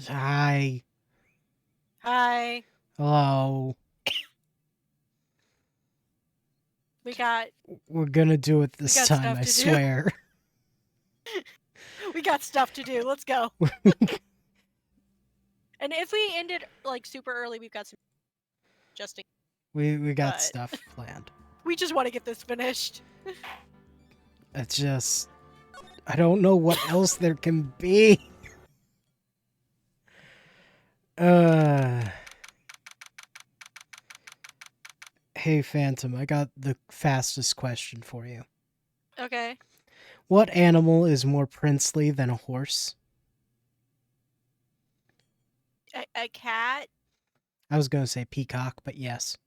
Hi. Hi. Hello. We got We're gonna do it this time, stuff I to do. swear. We got stuff to do. Let's go. And if we ended like super early, we've got some adjusting. we got But stuff planned. we just want to get this finished. It's just I don't know what else there can be. Hey Phantom, I got the fastest question for you. Okay. What animal is more princely than a horse? A cat? I was gonna say peacock, but yes.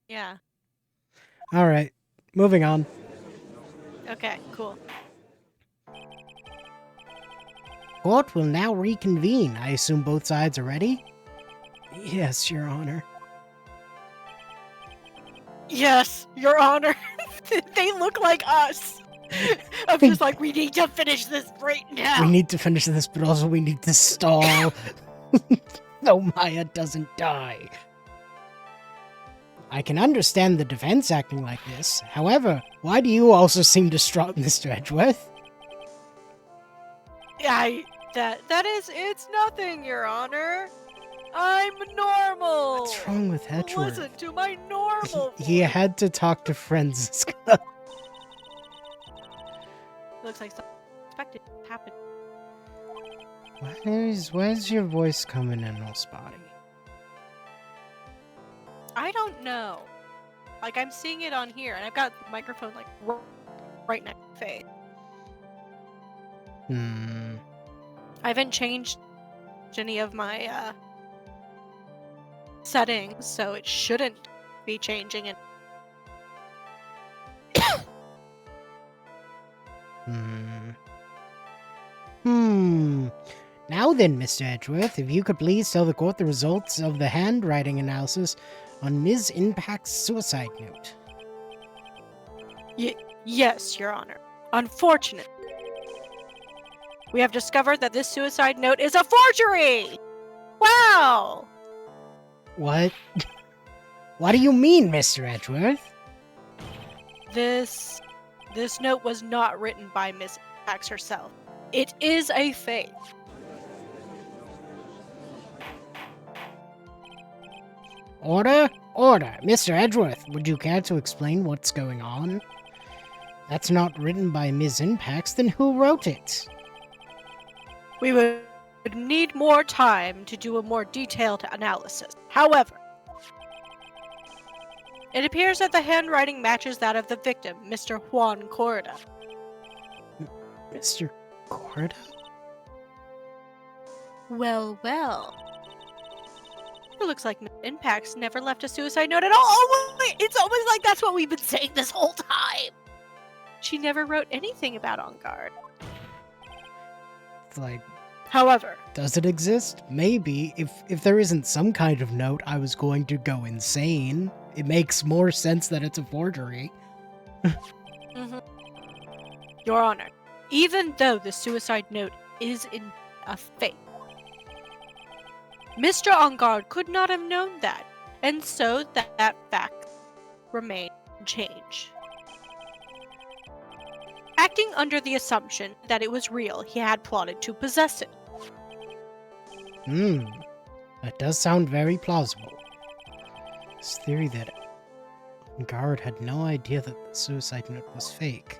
Yeah. Alright, moving on. Okay, cool. Court will now reconvene. I assume both sides are ready? Yes, Your Honor. Yes, Your Honor. They look like us. I'm just like, we need to finish this right now. We need to finish this, but also we need to stall. So Maya doesn't die. I can understand the defense acting like this. However, why do you also seem distraught, Mr. Edgeworth? It's nothing, Your Honor. I'm normal. What's wrong with Edgeworth? Listen to my normal He voice. had to talk to Franziska. Looks like something unexpected happened. Where's your voice coming in all spotty? I don't know. Like, I'm seeing it on here, and I've got the microphone, like, right next to my face. I haven't changed any of my, settings, so it shouldn't be changing it. Now then, Mr. Edgeworth, if you could please tell the court the results of the handwriting analysis on Ms. Impact's suicide note. Yes, Your Honor. Unfortunately, we have discovered that this suicide note is a forgery! Wow! What? What do you mean, Mr. Edgeworth? This note was not written by Miss Pax herself. It is a fake. Order? Order. Mr. Edgeworth, would you care to explain what's going on? That's not written by Ms. Impax, then who wrote it? We would need more time to do a more detailed analysis. However, it appears that the handwriting matches that of the victim, Mr. Juan Corda. Mr. Corda? Well. It looks like Miss Impax never left a suicide note at all. Oh, wait! It's almost like that's what we've been saying this whole time. She never wrote anything about On Guard. Like, however, does it exist? Maybe. If there isn't some kind of note, I was going to go insane. It makes more sense that it's a forgery. Your Honor, even though the suicide note is in a fake, Mr. On Guard could not have known that, and so that fact remained unchanged. Acting under the assumption that it was real, he had plotted to possess it. That does sound very plausible. This theory that Guard had no idea that the suicide note was fake.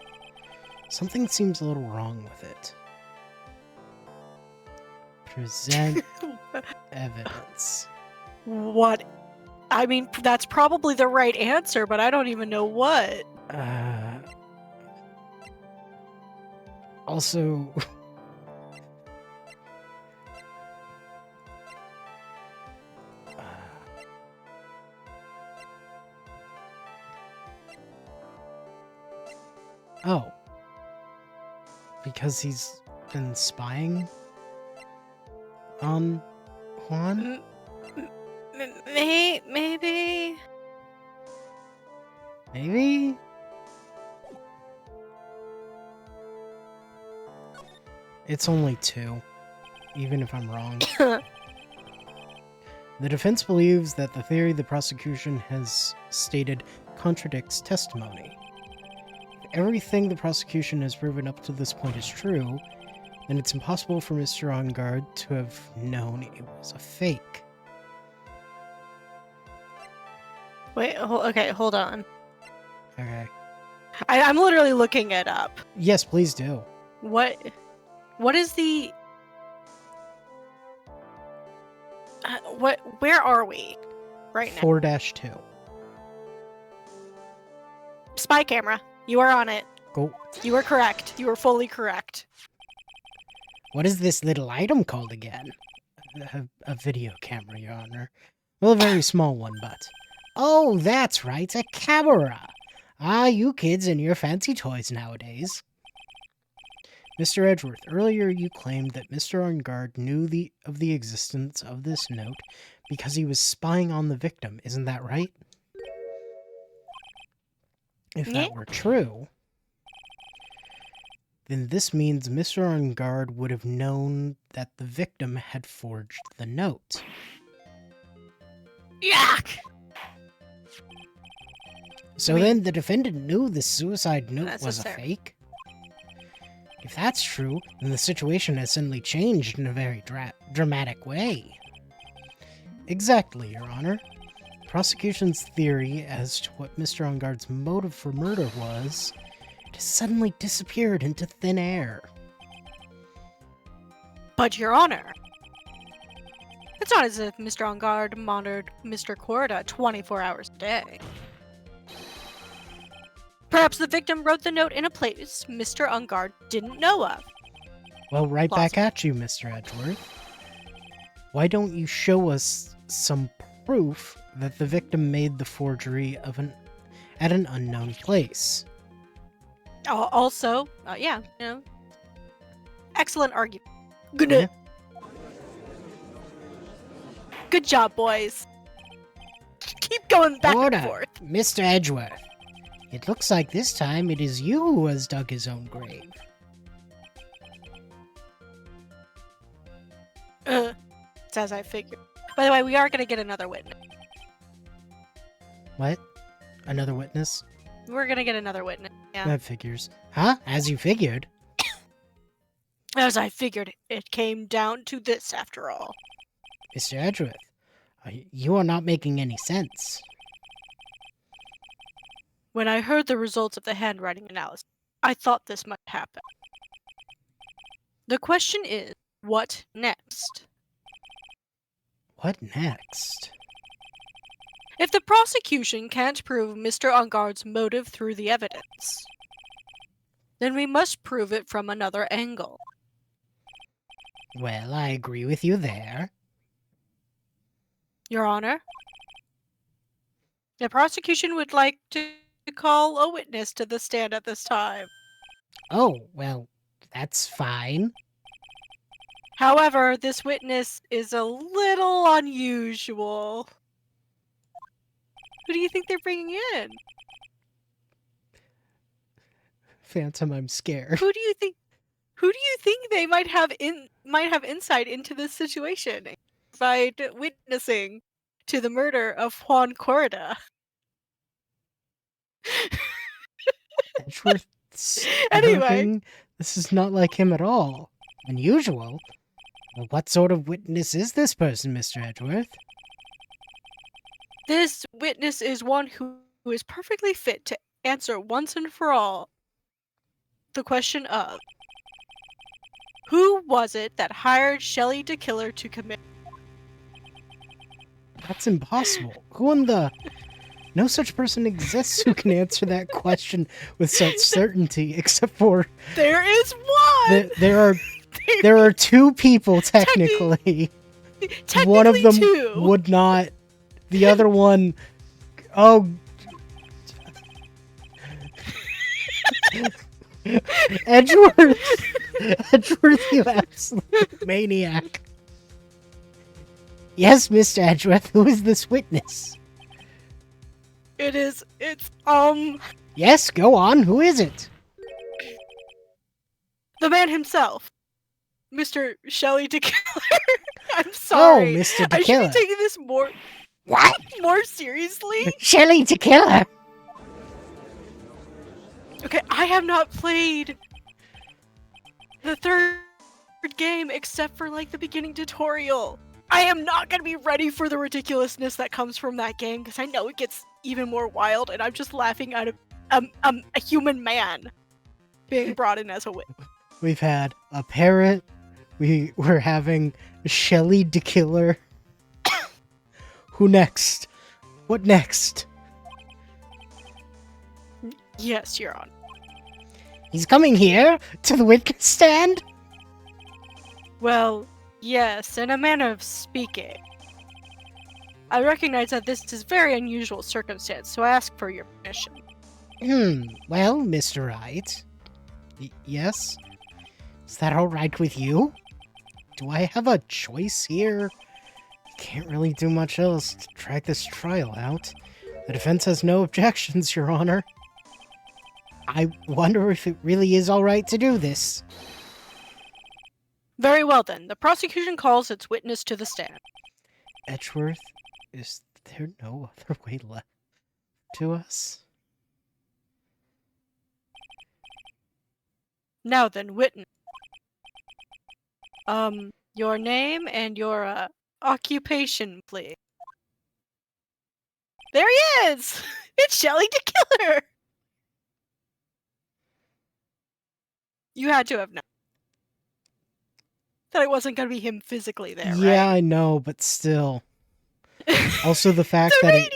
Something seems a little wrong with it. Present evidence. What? I mean, that's probably the right answer, but I don't even know what. Also... Oh. Because he's been spying on Juan? Maybe? Maybe? It's only 2. even if I'm wrong. The defense believes that the theory the prosecution has stated contradicts testimony. If everything the prosecution has proven up to this point is true, then it's impossible for Mr. Engarde to have known it was a fake. Wait, okay, hold on. Okay. I'm literally looking it up. Yes, please do. What is the... where are we right now? 4-2. Spy camera. You are on it. Go. You are correct. You are fully correct. What is this little item called again? A video camera, Your Honor. Well, a very small one, but... Oh, that's right, a camera! Ah, you kids and your fancy toys nowadays. Mr. Edgeworth, earlier you claimed that Mr. Engarde knew of the existence of this note because he was spying on the victim. Isn't that right? If that were true, then this means Mr. Engarde would have known that the victim had forged the note. Yuck! So then the defendant knew the suicide note was a fake? If that's true, then the situation has suddenly changed in a very dramatic way. Exactly, Your Honor. The prosecution's theory as to what Mr. Engarde's motive for murder was just suddenly disappeared into thin air. But, Your Honor, it's not as if Mr. Engarde monitored Mr. Corda 24 hours a day. Perhaps the victim wrote the note in a place Mr. Engarde didn't know of. Well, right back at you, Mr. Edgeworth. Why don't you show us some proof that the victim made the forgery at an unknown place? Also, yeah, you know, excellent argument. Good. Good job, boys. Keep going back and forth. Mr. Edgeworth. It looks like this time it is you who has dug his own grave. It's as I figured. By the way, we are going to get another witness. What? Another witness? We're going to get another witness, yeah. That figures. Huh? As you figured? As I figured, it came down to this after all. Mr. Edgeworth, you are not making any sense. When I heard the results of the handwriting analysis, I thought this might happen. The question is, what next? What next? If the prosecution can't prove Mr. Engarde's motive through the evidence, then we must prove it from another angle. Well, I agree with you there. Your Honor, the prosecution would like to call a witness to the stand at this time. Oh, well, that's fine. However, this witness is a little unusual. Who do you think they're bringing in? Phantom, I'm scared. Who do you think they might have insight into this situation by witnessing to the murder of Juan Corda? Edgeworth. Anyway, this is not like him at all. Unusual? Well, what sort of witness is this person, Mr. Edgeworth? This witness is one who is perfectly fit to answer once and for all the question of who was it that hired Shelley DeKiller to commit? That's impossible. Who in the... No such person exists who can answer that question with such certainty, except for... There is one! There are two people, technically. Technically one of them two. Would not... The other one... Oh... Edgeworth, you absolute maniac. Yes, Mr. Edgeworth, who is this witness? It's Yes, go on, who is it? the man himself. Mr. Shelley DeKiller. I'm Oh, sorry. Mr. I should be DeKiller. taking this more seriously. Shelley DeKiller. Okay, I have not played the third game except for like the beginning tutorial. I am not gonna be ready for the ridiculousness that comes from that game because I know it gets even more wild, and I'm just laughing at a human man being brought in as a witness. We've had a parrot. We're having Shelley DeKiller. Who next? What next? Yes, Your Honor. He's coming here to the witness stand? Well, yes, in a manner of speaking. I recognize that this is very unusual circumstance, so I ask for your permission. Well, Mr. Wright. Yes? Is that alright with you? Do I have a choice here? Can't really do much else to drag this trial out. The defense has no objections, Your Honor. I wonder if it really is alright to do this. Very well then, the prosecution calls its witness to the stand. Edgeworth, is there no other way left to us? Now then, witness. Your name and your, occupation, please. There he is! It's Shelley DeKiller! You had to have known that it wasn't gonna be him physically there, Yeah, right? I know, but still. Also, the fact The that radio!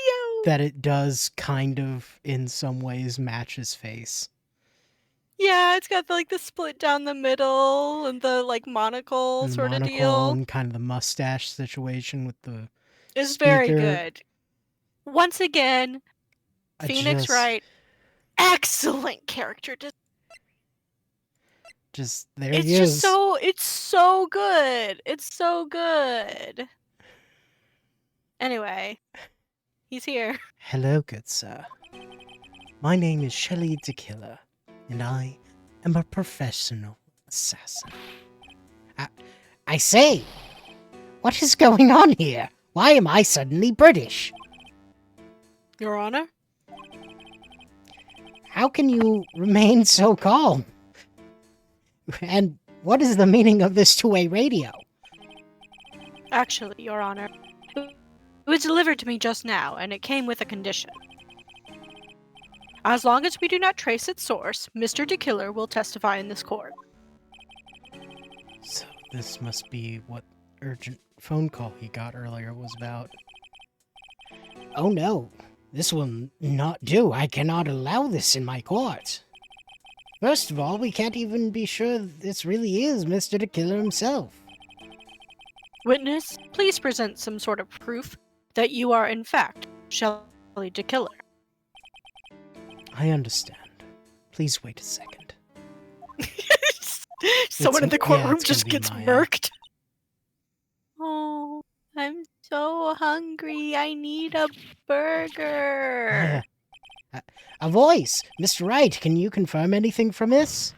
that it does kind of, in some ways, match his face. Yeah, it's got like the split down the middle and the like monocle And the sort of monocle deal. and kind of the mustache situation with the It's very speaker. good. Once again, Phoenix Wright, excellent character design. Just there It's he is. it's so good. It's so good. Anyway, he's here. Hello, good sir. My name is Shelley DeKiller, and I am a professional assassin. I say, what is going on here? Why am I suddenly British? Your Honor? How can you remain so calm? And what is the meaning of this two-way radio? Actually, Your Honor, it was delivered to me just now, and it came with a condition. As long as we do not trace its source, Mr. DeKiller will testify in this court. So this must be what urgent phone call he got earlier was about. Oh no, this will not do. I cannot allow this in my court. First of all, we can't even be sure this really is Mr. DeKiller himself. Witness, please present some sort of proof that you are in fact Shelley DeKiller. I understand. Please wait a second. Someone in the courtroom it's gonna just be gets Maya. murked. Oh, I'm so hungry. I need a burger. A voice! Mr. Wright, can you confirm anything from this?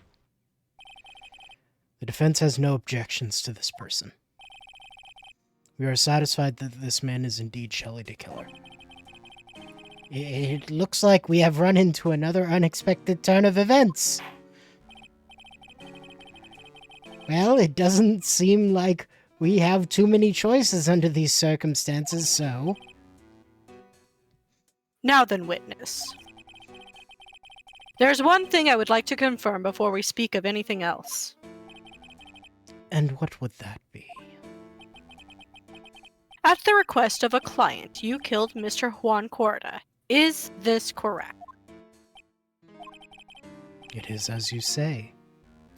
The defense has no objections to this person. We are satisfied that this man is indeed Shelley DeKiller. It looks like we have run into another unexpected turn of events. Well, it doesn't seem like we have too many choices under these circumstances, so... Now then, witness. There's one thing I would like to confirm before we speak of anything else. And what would that be? At the request of a client, you killed Mr. Juan Corda. Is this correct? It is as you say.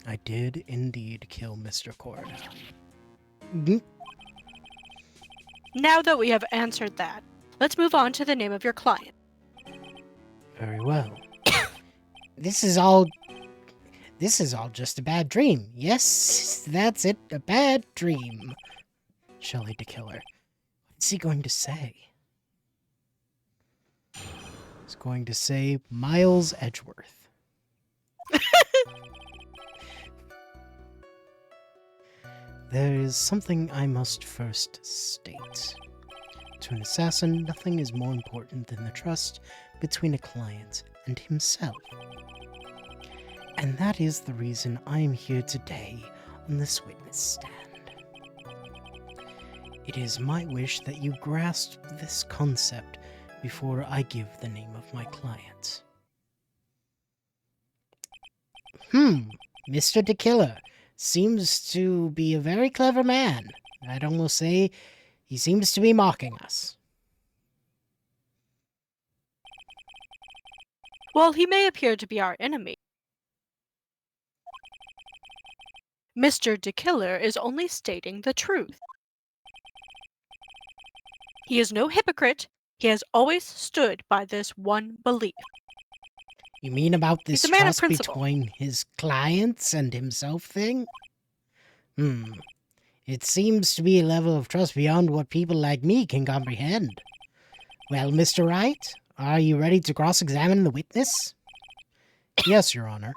I did indeed kill Mr. Corda. Now that we have answered that, let's move on to the name of your client. Very well. This is all just a bad dream. Yes, that's it, a bad dream. Shelley DeKiller. What's he going to say? He's going to say Miles Edgeworth. There is something I must first state. To an assassin, nothing is more important than the trust between a client and himself. And that is the reason I am here today on this witness stand. It is my wish that you grasp this concept before I give the name of my client. Mr. De Killer seems to be a very clever man. I'd almost say he seems to be mocking us. Well, he may appear to be our enemy. Mr. De Killer is only stating the truth. He is no hypocrite. He has always stood by this one belief. You mean about this He's a man of trust principle. between his clients and himself thing? It seems to be a level of trust beyond what people like me can comprehend. Well, Mr. Wright, are you ready to cross-examine the witness? Yes, Your Honor.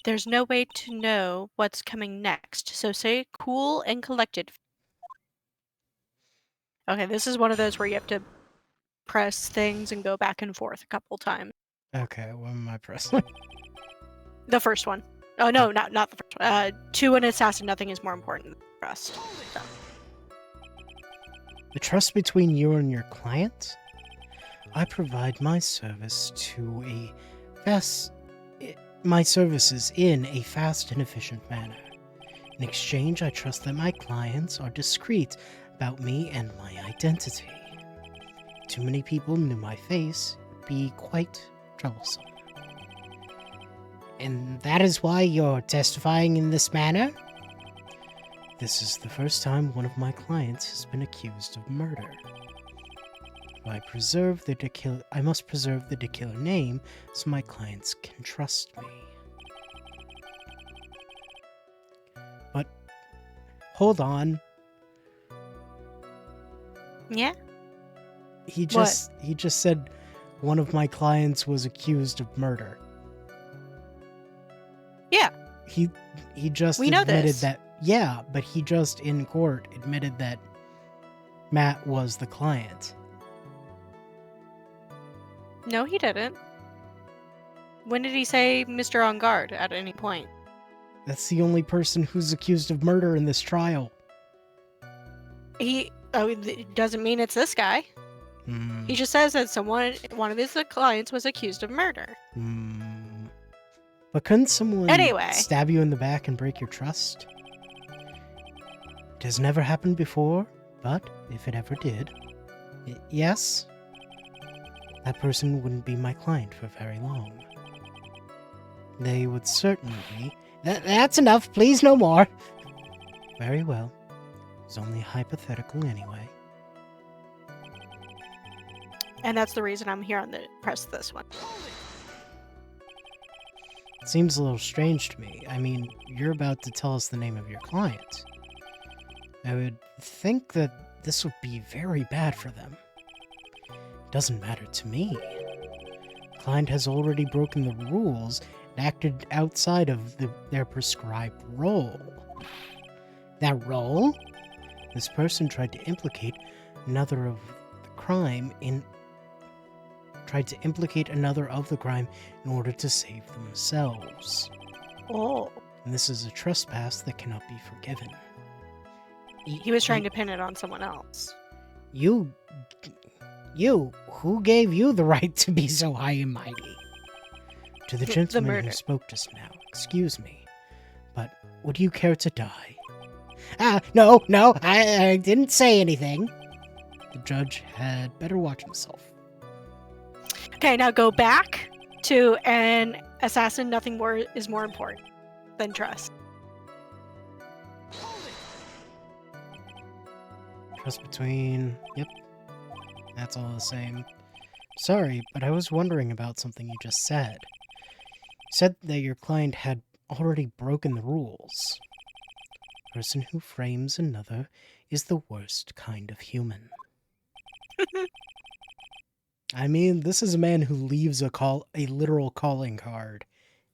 There's no way to know what's coming next, so stay cool and collected. Okay, this is one of those where you have to press things and go back and forth a couple times. Okay, what am I pressing? The first one. Oh, no, not the first one. To an assassin, nothing is more important than trust. So. The trust between you and your client? I provide my service my services in a fast and efficient manner. In exchange, I trust that my clients are discreet about me and my identity. Too many people knew my face would be quite troublesome. And that is why you're testifying in this manner? This is the first time one of my clients has been accused of murder. I must preserve the De Killer name so my clients can trust me. But hold on. Yeah? He just said one of my clients was accused of murder. Yeah. He just admitted that. Yeah, but he just in court admitted that Matt was the client. No, he didn't. When did he say Mr. On Guard at any point? That's the only person who's accused of murder in this trial. It doesn't mean it's this guy. He just says that one of his clients was accused of murder. But couldn't someone stab you in the back and break your trust? It has never happened before, but if it ever did, yes, that person wouldn't be my client for very long. They would certainly be. That's enough, please, no more. Very well. It's only hypothetical anyway. And that's the reason I'm here on the press this one. It seems a little strange to me. I mean, you're about to tell us the name of your client. I would think that this would be very bad for them. It doesn't matter to me. The client has already broken the rules and acted outside of their prescribed role. That role? This person tried to implicate another of the crime in order to save themselves. Oh. And this is a trespass that cannot be forgiven. He was trying to pin it on someone else. You, who gave you the right to be so high and mighty? To the gentleman who spoke just now, excuse me, but would you care to die? No, I didn't say anything. The judge had better watch himself. Okay, now go back to an assassin. Nothing more is more important than trust. Trust between... Yep. That's all the same. Sorry, but I was wondering about something you just said. You said that your client had already broken the rules. The person who frames another is the worst kind of human. I mean, this is a man who leaves a literal calling card.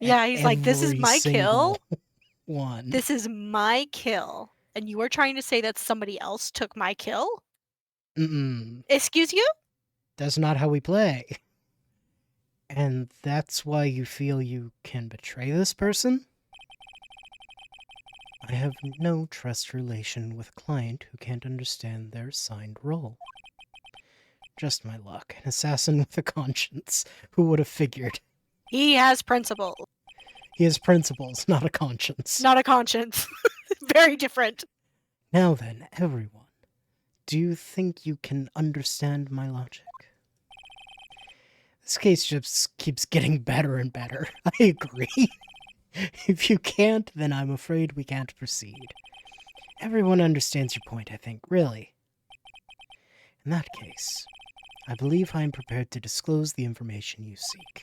Yeah, he's like, this is my kill. one. This is my kill, and you are trying to say that somebody else took my kill? Mm-mm. Excuse you? That's not how we play. And that's why you feel you can betray this person? I have no trust relation with a client who can't understand their assigned role. Just my luck. An assassin with a conscience. Who would have figured? He has principles, He has principles, not a conscience. not a conscience. Very different. Now then, everyone, do you think you can understand my logic? This case just keeps getting better and better. I agree. If you can't, then I'm afraid we can't proceed. Everyone understands your point, I think, really. In that case, I believe I am prepared to disclose the information you seek.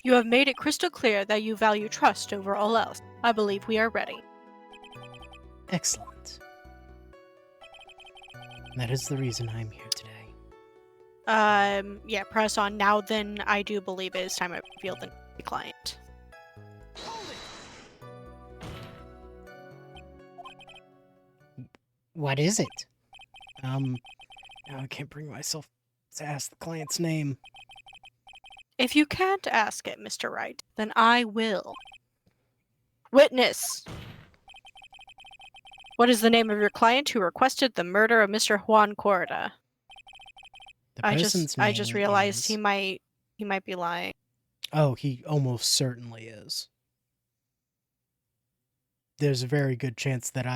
You have made it crystal clear that you value trust over all else. I believe we are ready. Excellent. That is the reason I'm here today. Yeah, press on. Now then, I do believe it is time I reveal the client. What is it? Now I can't bring myself to ask the client's name. If you can't ask it, Mr. Wright, then I will. Witness! What is the name of your client who requested the murder of Mr. Juan Corda? The I person's just name realized is... he might be lying. Oh, he almost certainly is. There's a very good chance that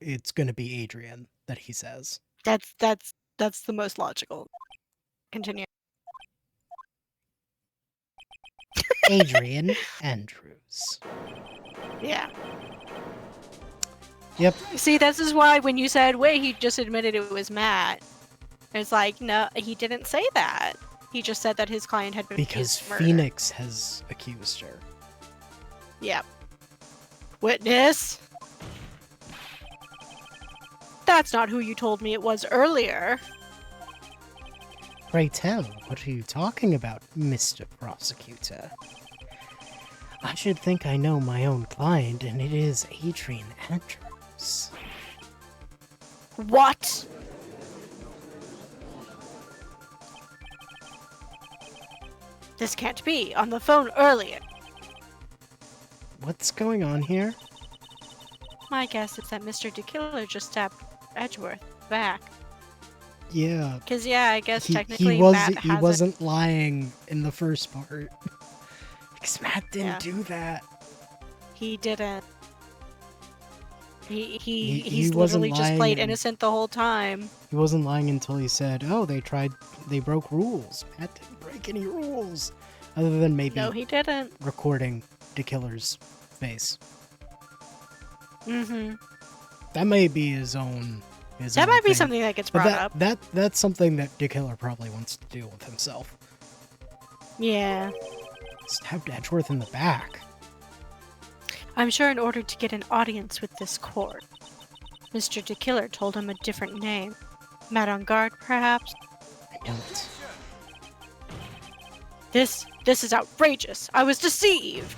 it's going to be Adrian that he says. That's the most logical. Continue. Adrian Andrews. Yeah. Yep. See, this is why when you said, wait, he just admitted it was Matt. It's like, no, he didn't say that. He just said that his client had been Because accused of murder. Phoenix has accused her. Yep. Witness? That's not who you told me it was earlier. Pray tell, what are you talking about, Mr. Prosecutor? I should think I know my own client, and it is Adrian Andrews. What? This can't be. On the phone earlier. What's going on here? My guess is that Mr. DeKiller just stabbed Edgeworth back. Yeah. Because, yeah, I guess He technically Matt he has wasn't lying in the first part. Because Matt didn't Yeah. do that. He didn't. He He's wasn't literally just lying played and- innocent the whole time. He wasn't lying until he said, oh, they broke rules. Matt didn't break any rules. Other than maybe No, he didn't. recording DeKiller's face. Mm-hmm. That may be his own That might be thing. something that gets But brought up. that's something that DeKiller probably wants to deal with himself. Yeah. Stabbed Edgeworth in the back. I'm sure in order to get an audience with this court, Mr. DeKiller told him a different name. Matt on guard, perhaps? I don't. This is outrageous. I was deceived.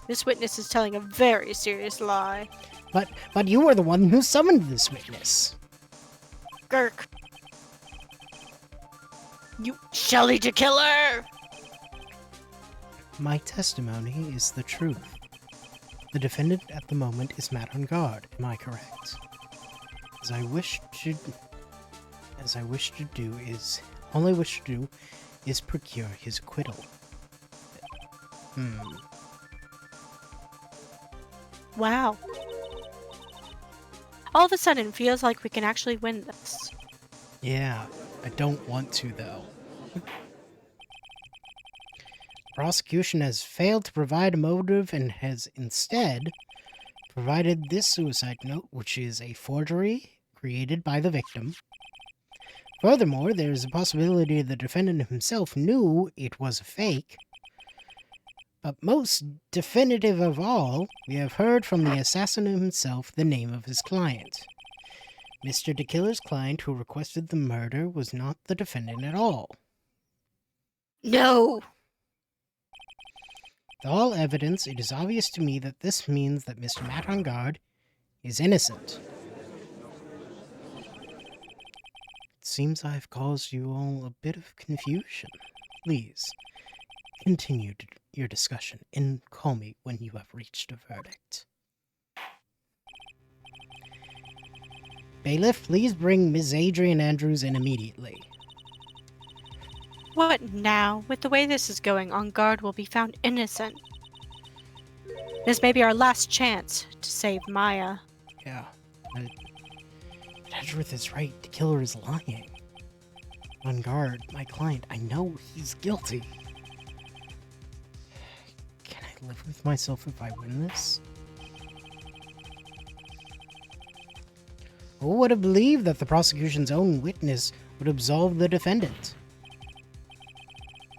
This witness is telling a very serious lie. But you were the one who summoned this witness. Girk. You Shelley DeKiller! My testimony is the truth. The defendant at the moment is Matt on guard. Am I correct? All I wish to do is procure his acquittal. Wow. All of a sudden, feels like we can actually win this. Yeah, I don't want to, though. Prosecution has failed to provide a motive and has instead provided this suicide note, which is a forgery created by the victim. Furthermore, there is a possibility the defendant himself knew it was a fake. But most definitive of all, we have heard from the assassin himself the name of his client. Mr. DeKiller's client who requested the murder was not the defendant at all. No! With all evidence, it is obvious to me that this means that Mr. Matt Engard is innocent. It seems I've caused you all a bit of confusion. Please, continue your discussion and call me when you have reached a verdict. Bailiff, please bring Ms. Adrian Andrews in immediately. What now? With the way this is going, Engard will be found innocent. This may be our last chance to save Maya. Yeah, but Edgeworth is right. The killer is lying. Engard, my client, I know he's guilty. Can I live with myself if I win this? Who would have believed that the prosecution's own witness would absolve the defendant?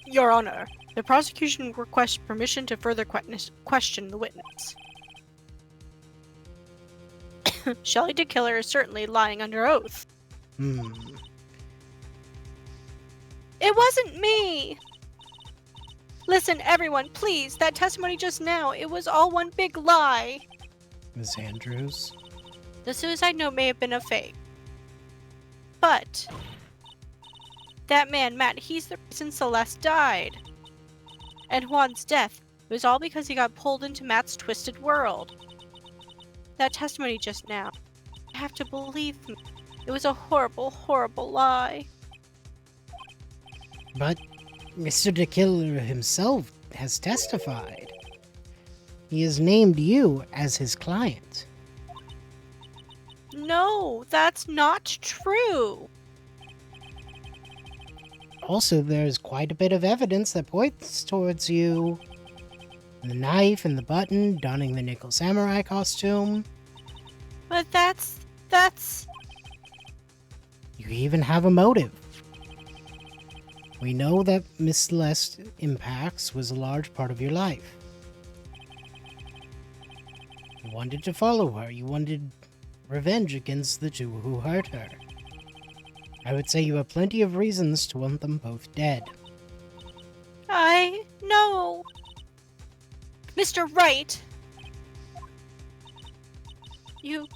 Your Honor, the prosecution requests permission to further question the witness. Shelley DeKiller is certainly lying under oath. It wasn't me! Listen, everyone, please, that testimony just now, it was all one big lie. Ms. Andrews? The suicide note may have been a fake. But that man, Matt, he's the reason Celeste died. And Juan's death was all because he got pulled into Matt's twisted world. That testimony just now, I have to believe me. It was a horrible, horrible lie. But Mr. DeKiller himself has testified. He has named you as his client. No, that's not true. Also, there's quite a bit of evidence that points towards you. The knife and the button, donning the nickel samurai costume. But that's... You even have a motive. We know that Miss Celeste Impacts was a large part of your life. You wanted to follow her. You wanted revenge against the two who hurt her. I would say you have plenty of reasons to want them both dead. I know. Mr. Wright. You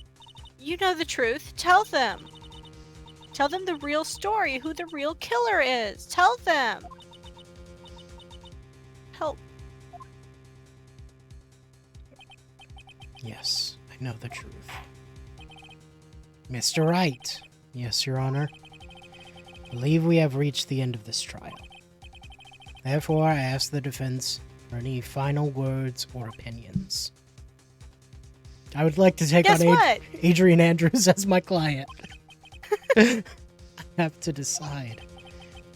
know the truth. Tell them. Tell them the real story, who the real killer is. Tell them. Help. Yes, I know the truth. Mr. Wright. Yes, Your Honor. I believe we have reached the end of this trial. Therefore, I ask the defense for any final words or opinions. I would like to take Guess on what? Adrian Andrews as my client. I have to decide.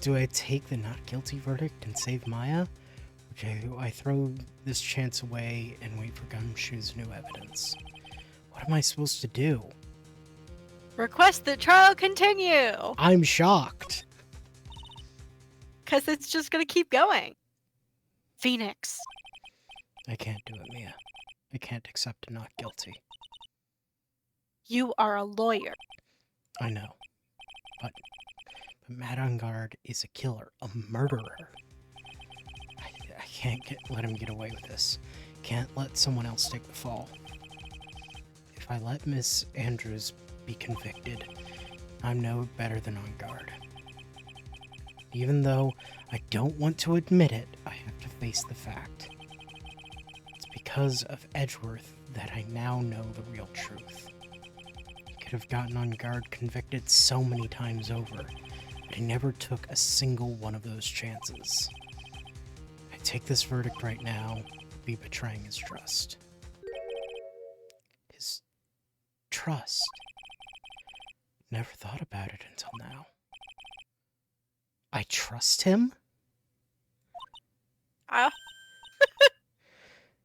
Do I take the not guilty verdict and save Maya? Or do I throw this chance away and wait for Gumshoe's new evidence? What am I supposed to do? Request the trial continue. I'm shocked. Because it's just going to keep going. Phoenix. I can't do it, Mia. I can't accept a not guilty. You are a lawyer. I know. But Matt Engard is a killer, a murderer. I can't let him get away with this. Can't let someone else take the fall. If I let Miss Andrews be convicted, I'm no better than Engard. Even though I don't want to admit it, I have to face the fact. It's because of Edgeworth that I now know the real truth. I could have gotten Engard convicted so many times over, but I never took a single one of those chances. I take this verdict right now, I'd be betraying his trust. His trust. Never thought about it until now. I trust him?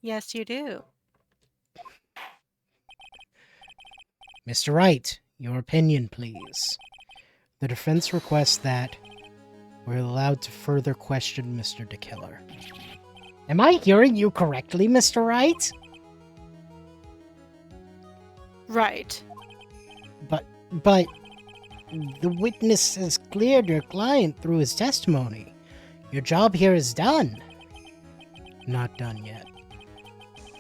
Yes, you do. Mr. Wright, your opinion, please. The defense requests that we're allowed to further question Mr. DeKiller. Am I hearing you correctly, Mr. Wright? Right. But the witness has cleared your client through his testimony. Your job here is done. Not done yet.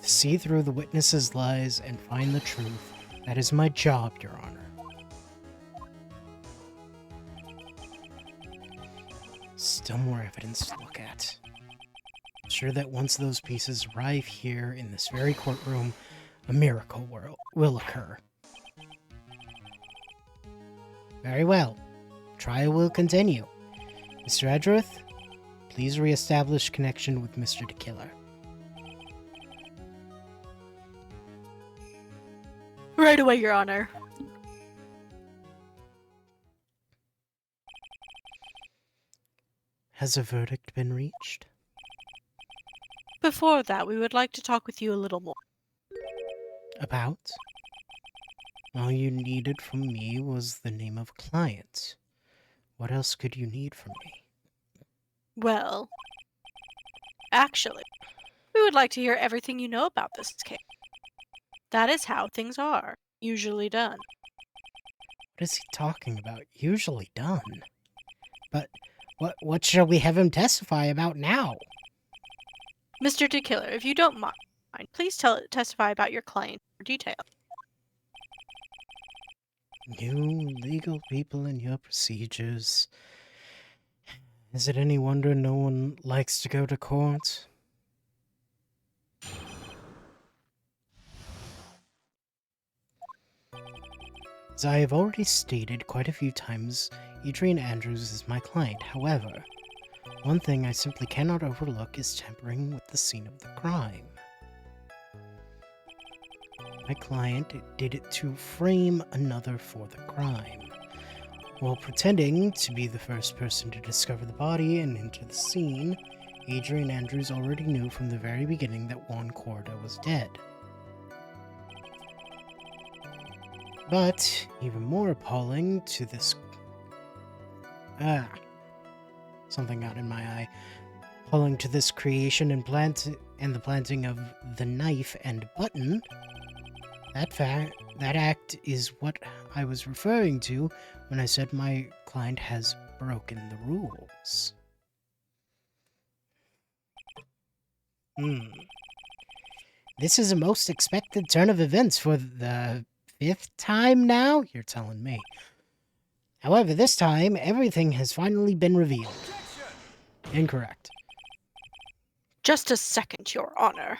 To see through the witnesses' lies and find the truth, that is my job, Your Honor. Still more evidence to look at. I'm sure that once those pieces arrive here in this very courtroom, a miracle will occur. Very well. Trial will continue. Mr. Edgeworth, please re-establish connection with Mr. DeKiller. Right away, Your Honor. Has a verdict been reached? Before that, we would like to talk with you a little more. About? All you needed from me was the name of a client. What else could you need from me? Well, actually, we would like to hear everything you know about this case. That is how things are usually done. What is he talking about? Usually done. But what shall we have him testify about now? Mr. DeKiller, if you don't mind, please testify about your client in detail. You legal people and your procedures. Is it any wonder no one likes to go to court? As I have already stated quite a few times, Adrian Andrews is my client. However, one thing I simply cannot overlook is tampering with the scene of the crime. My client did it to frame another for the crime. While pretending to be the first person to discover the body and enter the scene, Adrian Andrews already knew from the very beginning that Juan Corda was dead. But, even more appalling to this... something got in my eye. Appalling to this creation and the planting of the knife and button, that act is what I was referring to when I said my client has broken the rules. This is a most expected turn of events for the 5th time now? You're telling me. However, this time, everything has finally been revealed. Incorrect. Just a second, Your Honor.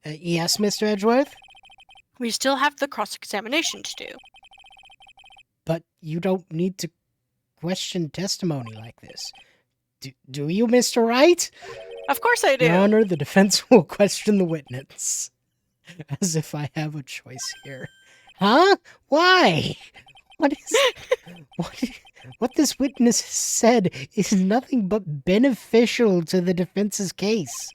Yes, Mr. Edgeworth? We still have the cross-examination to do. But you don't need to question testimony like this. Do you, Mr. Wright? Of course I do. Your Honor, the defense will question the witness. As if I have a choice here. Huh? Why? What this witness has said is nothing but beneficial to the defense's case.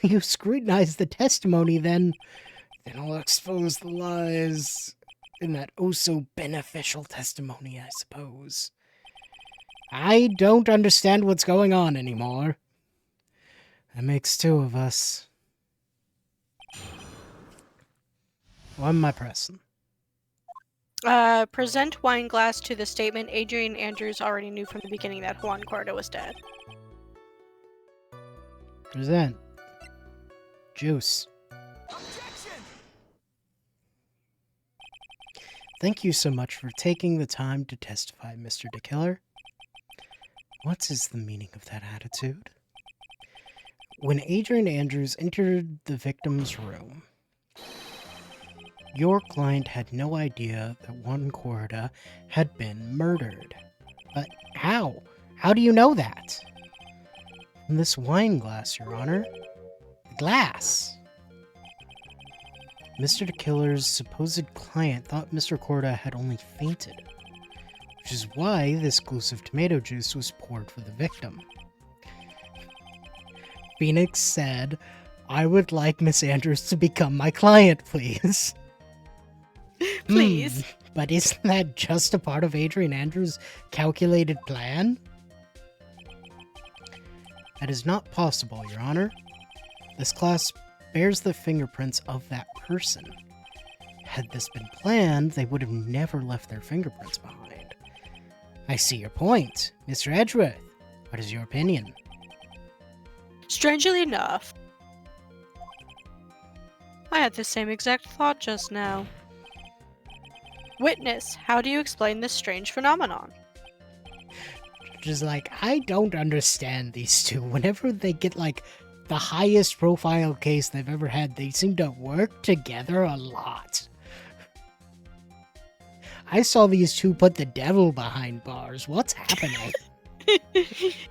You scrutinize the testimony, then I'll expose the lies in that oh-so-beneficial testimony, I suppose. I don't understand what's going on anymore. That makes 2 of us. What am I pressing? Present wine glass to the statement Adrian Andrews already knew from the beginning that Juan Corda was dead. Present. Juice. Thank you so much for taking the time to testify, Mr. DeKiller. What is the meaning of that attitude? When Adrian Andrews entered the victim's room, your client had no idea that Juan Corda had been murdered. But how? How do you know that? From this wine glass, Your Honor. The glass. Mr. DeKiller's supposed client thought Mr. Corda had only fainted, which is why this exclusive tomato juice was poured for the victim. Phoenix said, "I would like Miss Andrews to become my client, please." Please. But isn't that just a part of Adrian Andrews' calculated plan? That is not possible, Your Honor. This glass bears the fingerprints of that person. Had this been planned, they would have never left their fingerprints behind. I see your point. Mr. Edgeworth, what is your opinion? Strangely enough, I had the same exact thought just now. Witness, how do you explain this strange phenomenon? Just like, I don't understand these two. Whenever they get, like, the highest profile case they've ever had, they seem to work together a lot. I saw these two put the devil behind bars. What's happening?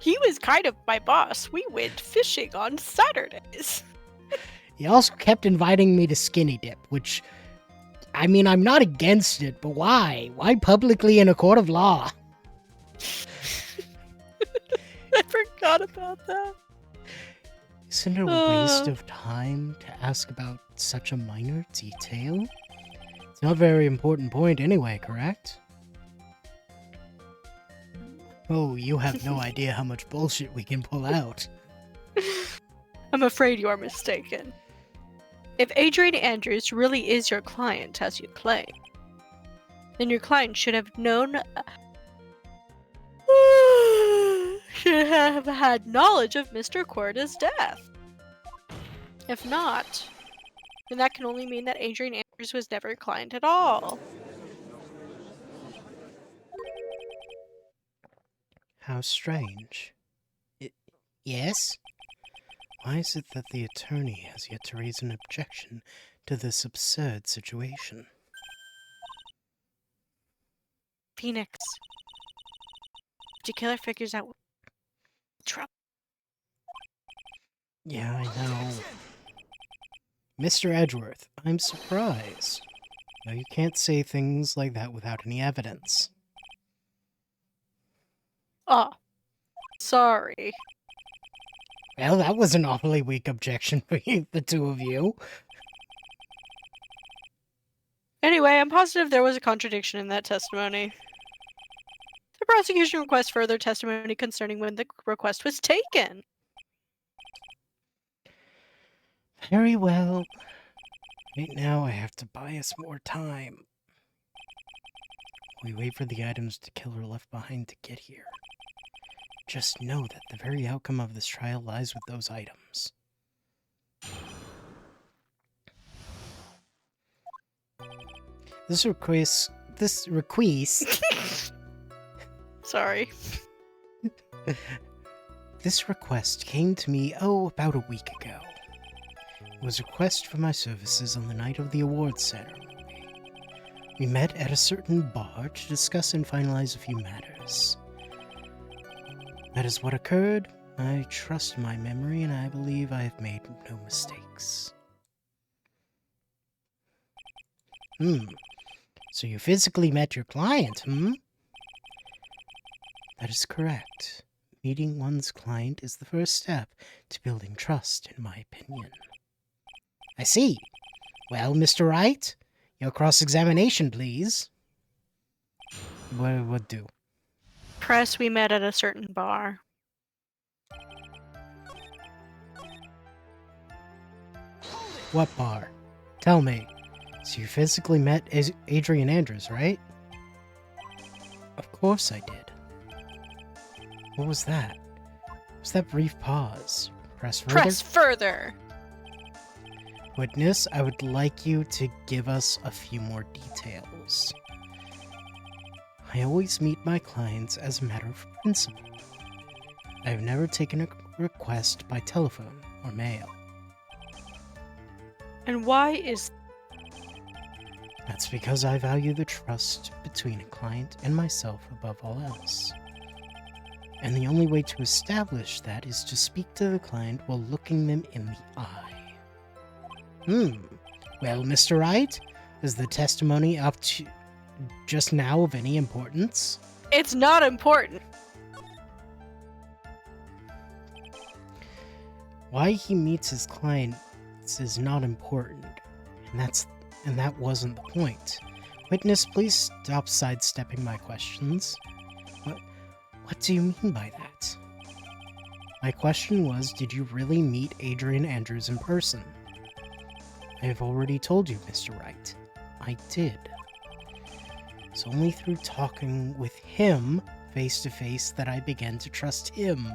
He was kind of my boss. We went fishing on Saturdays. He also kept inviting me to Skinny Dip, which, I mean, I'm not against it, but why? Why publicly in a court of law? I forgot about that. Isn't it a waste of time to ask about such a minor detail? It's not a very important point anyway, correct? Oh, you have no idea how much bullshit we can pull out. I'm afraid you are mistaken. If Adrian Andrews really is your client, as you claim, then your client should have known... should have had knowledge of Mr. Corda's death. If not, then that can only mean that Adrian Andrews was never a client at all. How strange. Yes? Why is it that the attorney has yet to raise an objection to this absurd situation? Phoenix. If the killer figures out trouble. Yeah, I know. Mr. Edgeworth, I'm surprised. No, you can't say things like that without any evidence. Oh, sorry. Well, that was an awfully weak objection for you, the two of you. Anyway, I'm positive there was a contradiction in that testimony. The prosecution requests further testimony concerning when the request was taken. Very well. Right now, I have to buy us more time. We wait for the items the killer left behind to get here. Just know that the very outcome of this trial lies with those items. This request... Sorry. This request came to me, about a week ago. It was a request for my services on the night of the awards ceremony. We met at a certain bar to discuss and finalize a few matters. That is what occurred. I trust my memory, and I believe I have made no mistakes. So you physically met your client, That is correct. Meeting one's client is the first step to building trust, in my opinion. I see. Well, Mr. Wright, your cross-examination, please. What do? Press, we met at a certain bar. What bar? Tell me. So you physically met Adrian Andrews, right? Of course I did. What was that? What was that brief pause? Press further? Press further! Witness, I would like you to give us a few more details. I always meet my clients as a matter of principle. I have never taken a request by telephone or mail. And why is... That's because I value the trust between a client and myself above all else. And the only way to establish that is to speak to the client while looking them in the eye. Well, Mr. Wright, is the testimony up to just now of any importance? It's not important. Why he meets his clients is not important, and that wasn't the point. Witness, please stop sidestepping my questions. What do you mean by that? My question was, did you really meet Adrian Andrews in person? I have already told you, Mr. Wright. I did. It's only through talking with him face to face that I began to trust him.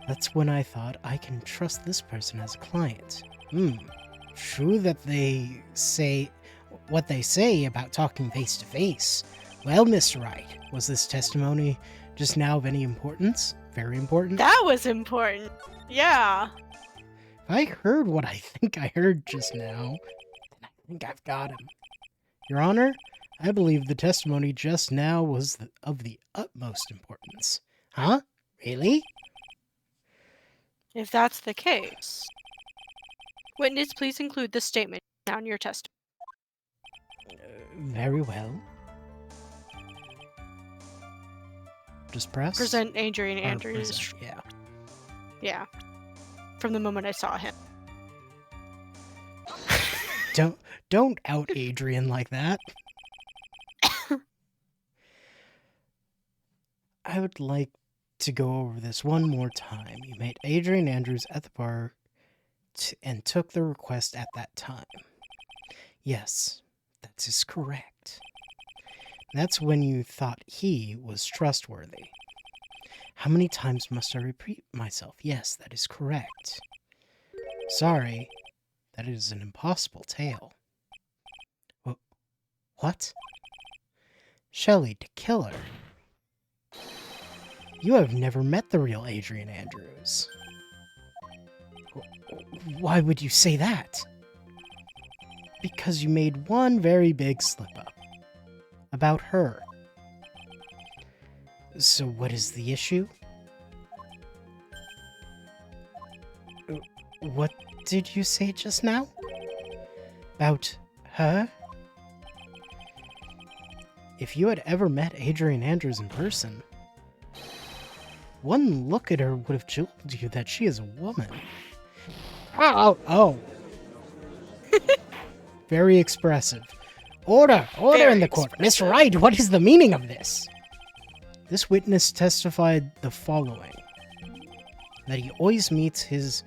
That's when I thought I can trust this person as a client. True that they say what they say about talking face to face. Well, Mr. Wright, was this testimony just now of any importance? Very important? That was important. Yeah. If I heard what I think I heard just now, then I think I've got him. Your Honor, I believe the testimony just now was of the utmost importance. Huh? Really? If that's the case. Witness, please include the statement down your testimony. Very well. Just press? Present Adrian Or Andrews. present, yeah. Yeah. From the moment I saw him. Don't out Adrian like that. I would like to go over this one more time. You met Adrian Andrews at the bar and took the request at that time. Yes, that is correct. That's when you thought he was trustworthy. How many times must I repeat myself? Yes, that is correct. Sorry, that is an impossible tale. What? Shelley DeKiller. You have never met the real Adrian Andrews. Why would you say that? Because you made one very big slip-up. About her. So what is the issue? What did you say just now? About her? If you had ever met Adrian Andrews in person, one look at her would have jeweled you that she is a woman. Oh. Very expressive. Order Very in the court. expressive. Mr. Wright, what is the meaning of this? This witness testified the following. That he always meets face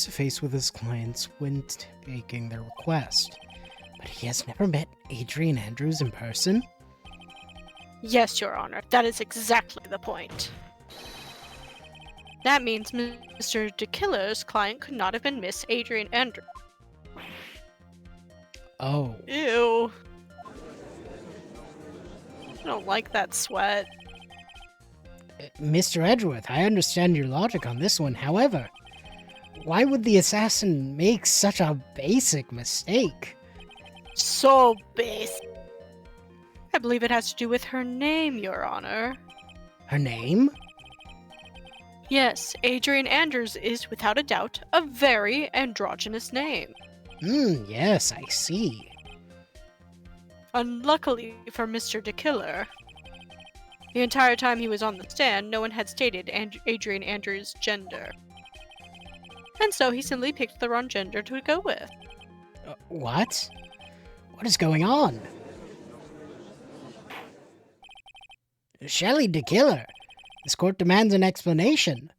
to face with his clients when taking their request. But he has never met Adrian Andrews in person? Yes, Your Honor. That is exactly the point. That means Mr. DeKiller's client could not have been Miss Adrian Andrews. Oh. Ew. I don't like that sweat. Mr. Edgeworth, I understand your logic on this one. However, why would the assassin make such a basic mistake? So basic. I believe it has to do with her name, Your Honor. Her name? Yes, Adrian Andrews is without a doubt a very androgynous name. Yes, I see. Unluckily for Mr. DeKiller, the entire time he was on the stand, no one had stated Adrian Andrews' gender. And so he simply picked the wrong gender to go with. What? What is going on? Shelley DeKiller, this court demands an explanation.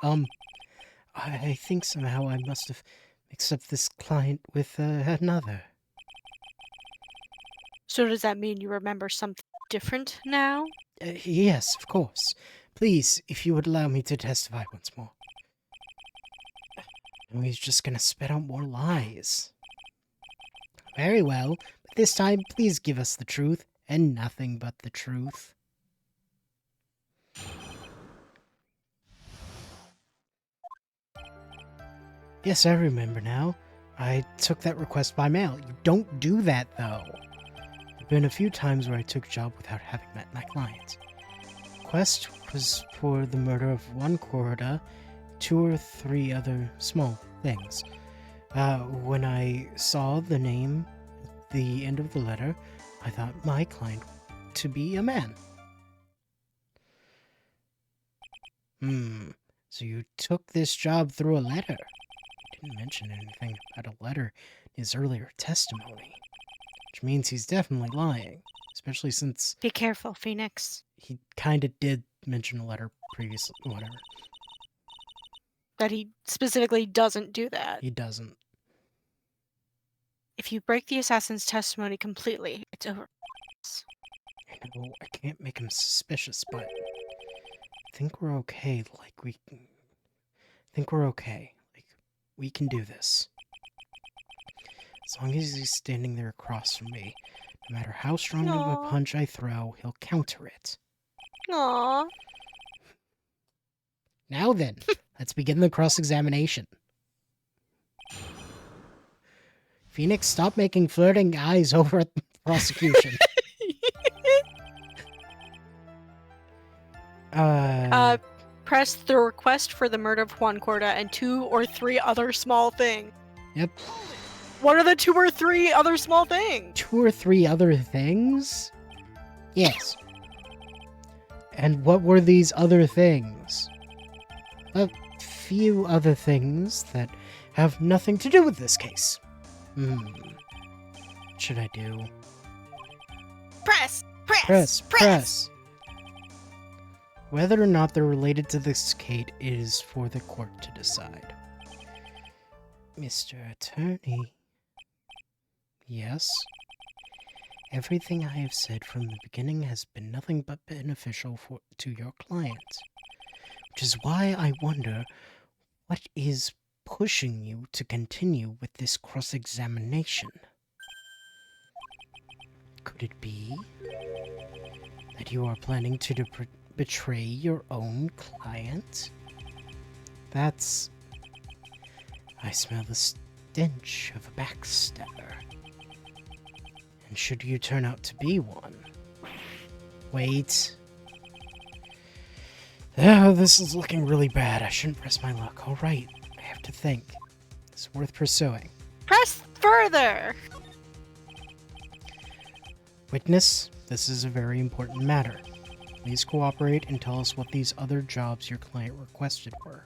I think somehow I must have mixed up this client with another. So does that mean you remember something different now? Yes, of course. Please, if you would allow me to testify once more. And he's just gonna spit out more lies. Very well, but this time, please give us the truth, and nothing but the truth. Yes, I remember now. I took that request by mail. You don't do that, though. There have been a few times where I took a job without having met my client. The request was for the murder of one Corda, 2 or 3 other small things. When I saw the name at the end of the letter, I thought my client to be a man. So you took this job through a letter. He didn't mention anything about a letter in his earlier testimony, which means he's definitely lying, especially since Be careful, Phoenix. he kind of did mention a letter previously, whatever. That he specifically doesn't do that. He doesn't. If you break the assassin's testimony completely, it's over. I know I can't make him suspicious, but think we're okay. I think we're okay. Like, we can do this. As long as he's standing there across from me, no matter how strong of a Aw. punch I throw, he'll counter it. Aww. Now then, let's begin the cross-examination. Phoenix, stop making flirting eyes over at the prosecution. Press the request for the murder of Juan Corda and 2 or 3 other small things. Yep. What are the 2 or 3 other small things? 2 or 3 other things? Yes. And what were these other things? A few other things that have nothing to do with this case. What should I do? Press. Whether or not they're related to this case is for the court to decide. Mr. Attorney. Yes? Everything I have said from the beginning has been nothing but beneficial to your client. Which is why I wonder what is pushing you to continue with this cross-examination. Could it be that you are planning to betray your own client? That's... I smell the stench of a backstabber. And should you turn out to be one... Wait... Oh, this is looking really bad. I shouldn't press my luck. Alright, I have to think. It's worth pursuing. Press further! Witness, this is a very important matter. Please cooperate and tell us what these other jobs your client requested were.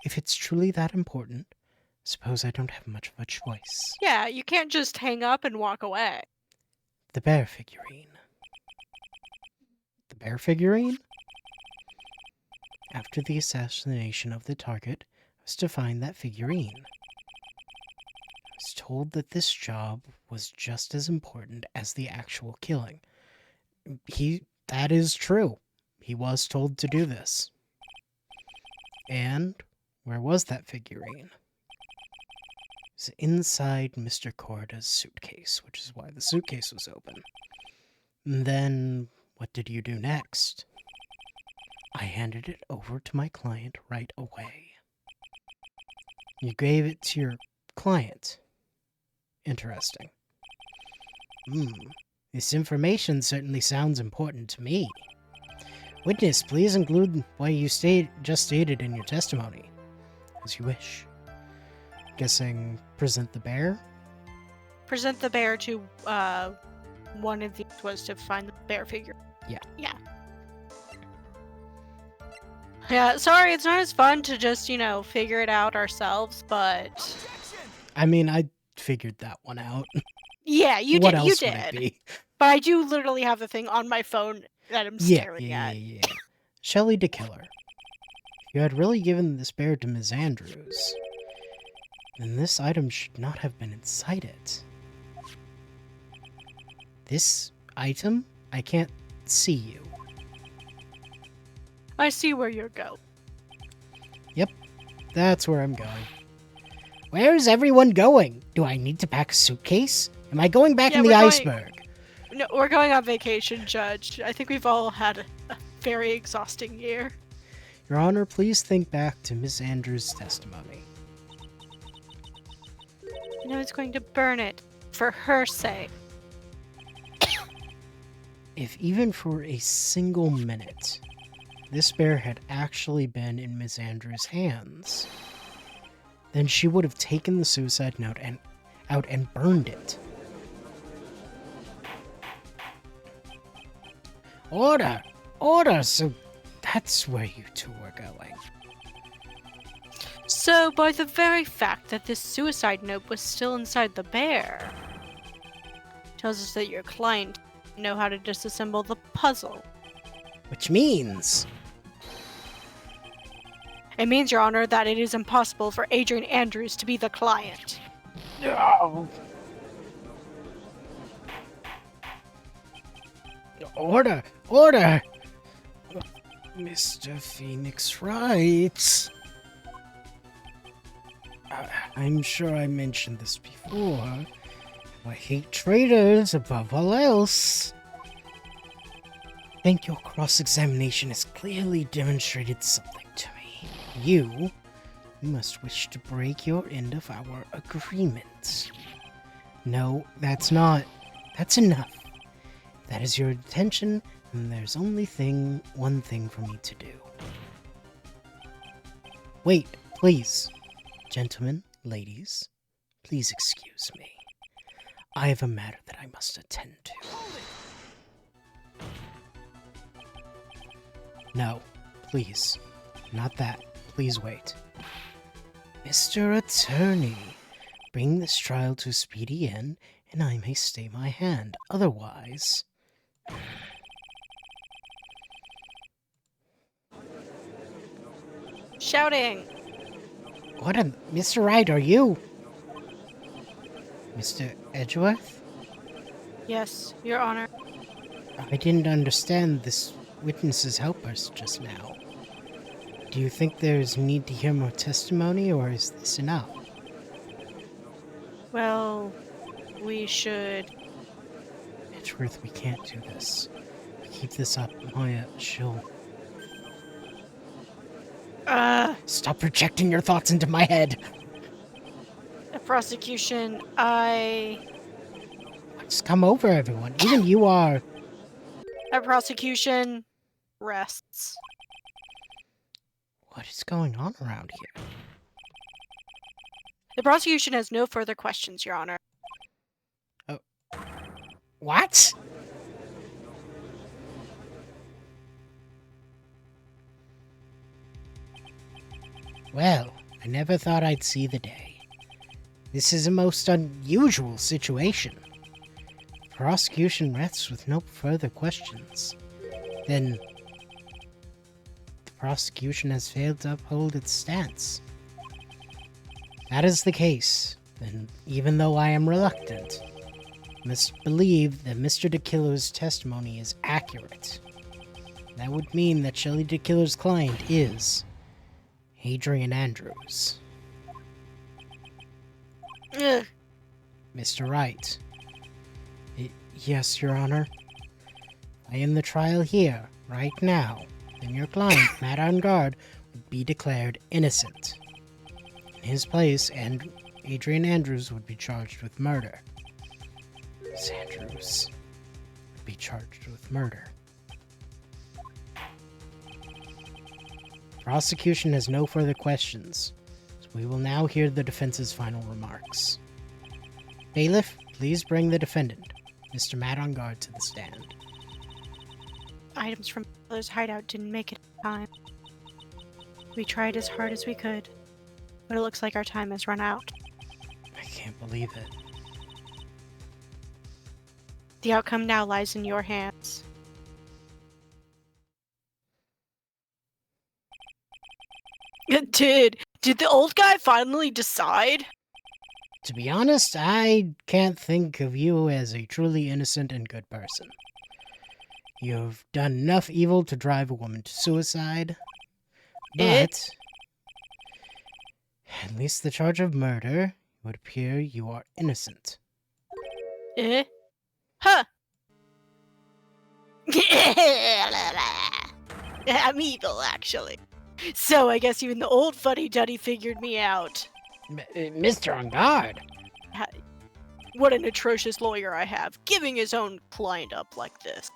If it's truly that important, suppose I don't have much of a choice. Yeah, you can't just hang up and walk away. The bear figurine. The bear figurine? After the assassination of the target, I was to find that figurine. I was told that this job was just as important as the actual killing. That is true. He was told to do this. And where was that figurine? It was inside Mr. Corda's suitcase, which is why the suitcase was open. And then, what did you do next? I handed it over to my client right away. You gave it to your client. Interesting. This information certainly sounds important to me. Witness, please include what you just stated in your testimony. As you wish. Guessing present the bear? Present the bear to, one of these was to find the bear figure. Yeah. Yeah. Yeah, sorry, it's not as fun to just, figure it out ourselves, but... I mean, I figured that one out. Yeah, you What did. else You would it did. be? But I do literally have the thing on my phone that I'm staring at. Yeah. Shelley DeKiller. If you had really given this bear to Ms. Andrews, then this item should not have been inside it. This item? I can't see you. I see where you're going. Yep, that's where I'm going. Where is everyone going? Do I need to pack a suitcase? Am I going back in the iceberg? No, we're going on vacation, Judge. I think we've all had a very exhausting year. Your Honor, please think back to Miss Andrews' testimony. I was going to burn it for her sake. If even for a single minute, this bear had actually been in Miss Andrews' hands, then she would have taken the suicide note out and burned it. Order! Order! So that's where you two were going. So, by the very fact that this suicide note was still inside the bear, tells us that your client know how to disassemble the puzzle. Which means... It means, Your Honor, that it is impossible for Adrian Andrews to be the client. No. Order! Order! Mr. Phoenix writes. I'm sure I mentioned this before. I hate traitors above all else. I think your cross-examination has clearly demonstrated something to me. You must wish to break your end of our agreement. No, that's not. That's enough. That is your intention, and there's only one thing for me to do. Wait, please. Gentlemen, ladies, please excuse me. I have a matter that I must attend to. No, please. Not that. Please wait. Mr. Attorney, bring this trial to a speedy end, and I may stay my hand. Otherwise... Shouting! What a... Mr. Wright, are you? Mr. Edgeworth? Yes, Your Honor. I didn't understand this witness's helpers just now. Do you think there's need to hear more testimony, or is this enough? Well, we should... Edgeworth, we can't do this. If we keep this up, Maya, she'll... Stop projecting your thoughts into my head! The prosecution, Just come over, everyone. Even you are... The prosecution rests. What is going on around here? The prosecution has no further questions, Your Honor. What? Well, I never thought I'd see the day. This is a most unusual situation. The prosecution rests with no further questions. Then, the prosecution has failed to uphold its stance. That is the case, then even though I am reluctant, I must believe that Mr. DeKiller's testimony is accurate. That would mean that Shelley DeKiller's client is Adrian Andrews. Ugh. Mr. Wright. Yes, Your Honor. I end the trial here, right now, then your client, Matt Angard, would be declared innocent. In his place, and Adrian Andrews would be charged with murder. Miss Andrews would be charged with murder. Prosecution has no further questions, so we will now hear the defense's final remarks. Bailiff, please bring the defendant, Mr. Matt Angard, to the stand. Items from Miller's hideout didn't make it in time. We tried as hard as we could, but it looks like our time has run out. I can't believe it. The outcome now lies in your hands. Did the old guy finally decide? To be honest, I can't think of you as a truly innocent and good person. You've done enough evil to drive a woman to suicide, but at least the charge of murder, it would appear you are innocent. Huh. I'm evil, actually. So I guess even the old fuddy-duddy figured me out. Mr. Angard! What an atrocious lawyer I have, giving his own client up like this.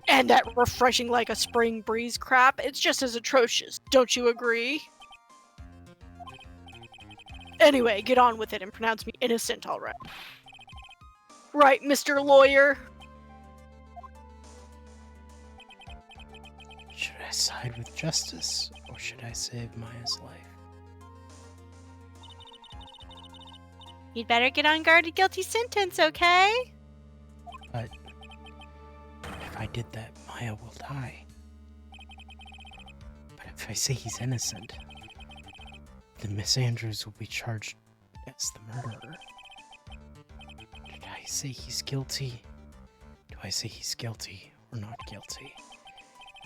And that refreshing like a spring breeze crap, it's just as atrocious, don't you agree? Anyway, get on with it and pronounce me innocent already. Right, Mr. Lawyer? Should I side with justice, or should I save Maya's life? You'd better get on guard a guilty sentence, okay? But if I did that, Maya will die. But if I say he's innocent, then Miss Andrews will be charged as the murderer. Did I say he's guilty? Do I say he's guilty or not guilty?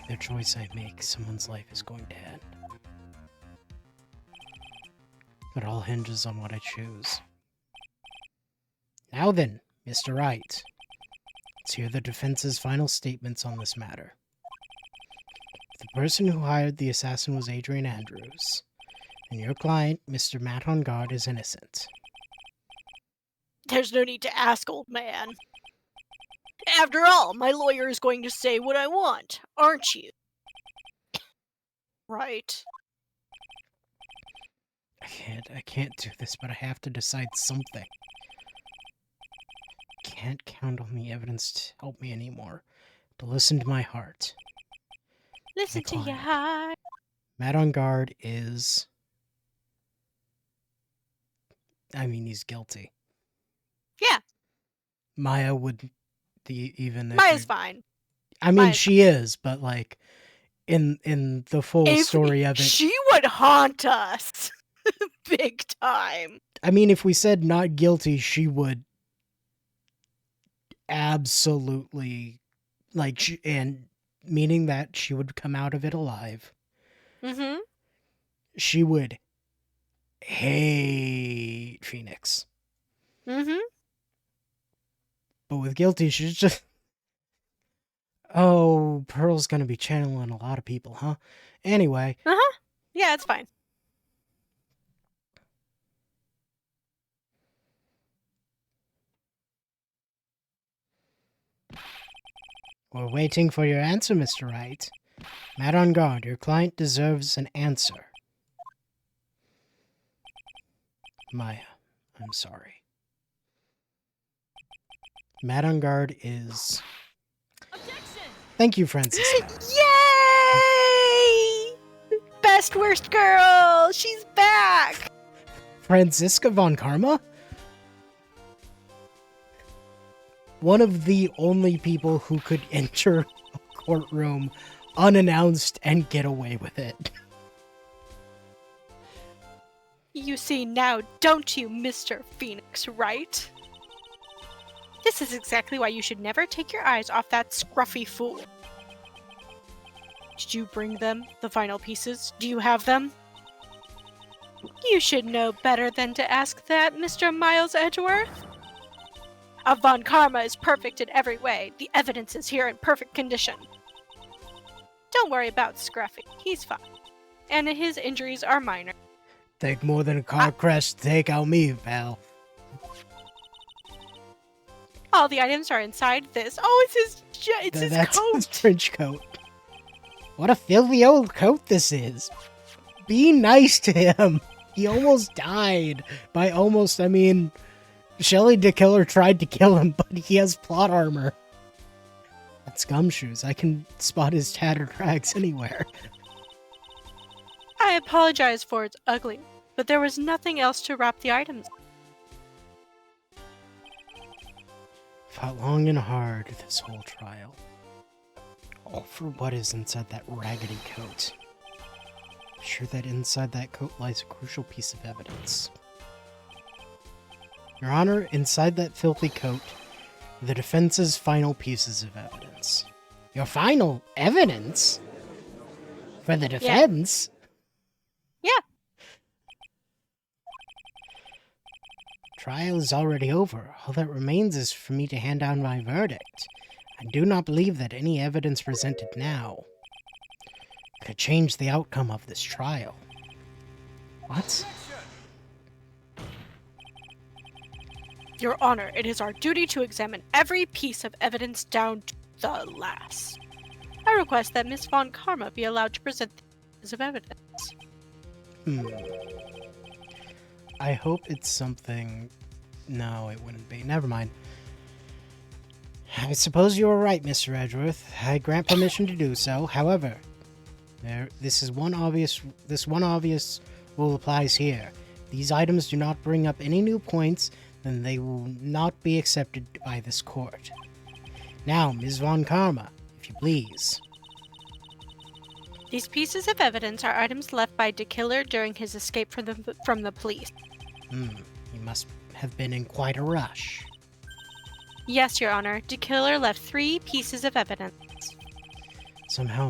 Either choice I make, someone's life is going to end. It all hinges on what I choose. Now then, Mr. Wright, let's hear the defense's final statements on this matter. If the person who hired the assassin was Adrian Andrews, then your client, Mr. Matt on guard, is innocent. There's no need to ask, old man. After all, my lawyer is going to say what I want, aren't you? Right. I can't do this, but I have to decide something. Can't count on the evidence to help me anymore. To listen to my heart. Listen to your client. heart. Matt on guard is... I mean, he's guilty. Yeah. Maya would... even if Maya's it- fine. I mean, Maya's she is, but like... In the full If story of it... She would haunt us. Big time. I mean, if we said not guilty, she would... absolutely... and meaning that she would come out of it alive. Mm-hmm. She would hate Phoenix. Mm-hmm. But with guilty, she's just... Oh, Pearl's gonna be channeling a lot of people, huh? Anyway. Uh-huh. Yeah, it's fine. We're waiting for your answer, Mr. Wright. Matt on guard, your client deserves an answer. Maya, I'm sorry. Matt on guard is... Objection! Thank you, Francisca. Yay! Best worst girl! She's back! Franziska von Karma? One of the only people who could enter a courtroom unannounced and get away with it. You see now, don't you, Mr. Phoenix, right? This is exactly why you should never take your eyes off that scruffy fool. Did you bring them, the final pieces? Do you have them? You should know better than to ask that, Mr. Miles Edgeworth. Von Karma is perfect in every way. The evidence is here in perfect condition. Don't worry about Scruffy. He's fine. And his injuries are minor. Take more than a car crash to take out me, pal. All the items are inside this. Oh, it's his That's coat. his trench coat. What a filthy old coat this is. Be nice to him. He almost died. By almost, I mean... Shelley the Killer tried to kill him, but he has plot armor. That's Gumshoes. I can spot his tattered rags anywhere. I apologize for its ugly, but there was nothing else to wrap the items. Fought long and hard this whole trial. All for what is inside that raggedy coat. I'm sure that inside that coat lies a crucial piece of evidence. Your Honor, inside that filthy coat, the defense's final pieces of evidence. Your final evidence? For the defense? Yeah. Trial is already over. All that remains is for me to hand down my verdict. I do not believe that any evidence presented now could change the outcome of this trial. What? Your Honor, it is our duty to examine every piece of evidence down to the last. I request that Miss Von Karma be allowed to present the pieces of evidence. I hope it's something... No, it wouldn't be. Never mind. I suppose you were right, Mr. Edgeworth. I grant permission to do so. However, this one obvious rule applies here. These items do not bring up any new points, then they will not be accepted by this court. Now, Ms. Von Karma, if you please. These pieces of evidence are items left by De Killer during his escape from the police. He must have been in quite a rush. Yes, Your Honor. The killer left 3 pieces of evidence. Somewhere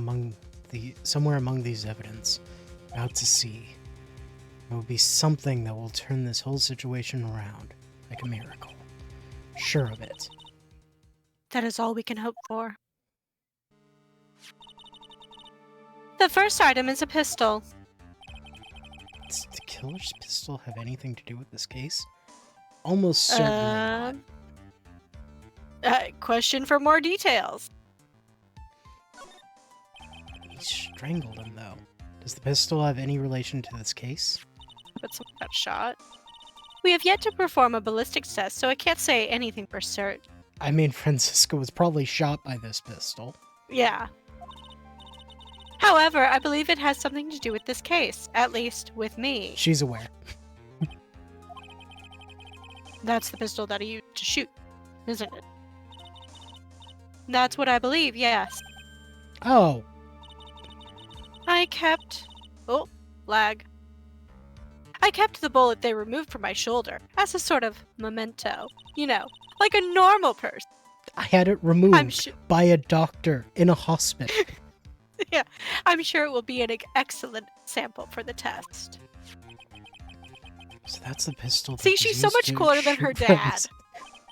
among these evidence, out to sea, there will be something that will turn this whole situation around, like a miracle. Sure of it. That is all we can hope for. The first item is a pistol. Does the killer's pistol have anything to do with this case? Almost certainly not. Question for more details. He strangled him, though. Does the pistol have any relation to this case? But someone got shot. We have yet to perform a ballistics test, so I can't say anything for certain. I mean, Francisco was probably shot by this pistol. Yeah. However, I believe it has something to do with this case, at least with me. She's aware. That's the pistol that he used to shoot, isn't it? That's what I believe, yes. Oh, I kept the bullet they removed from my shoulder as a sort of memento. You know, like a normal person. I had it removed by a doctor in a hospital. Yeah, I'm sure it will be an excellent sample for the test. So that's the pistol. See, she's so much cooler than her dad.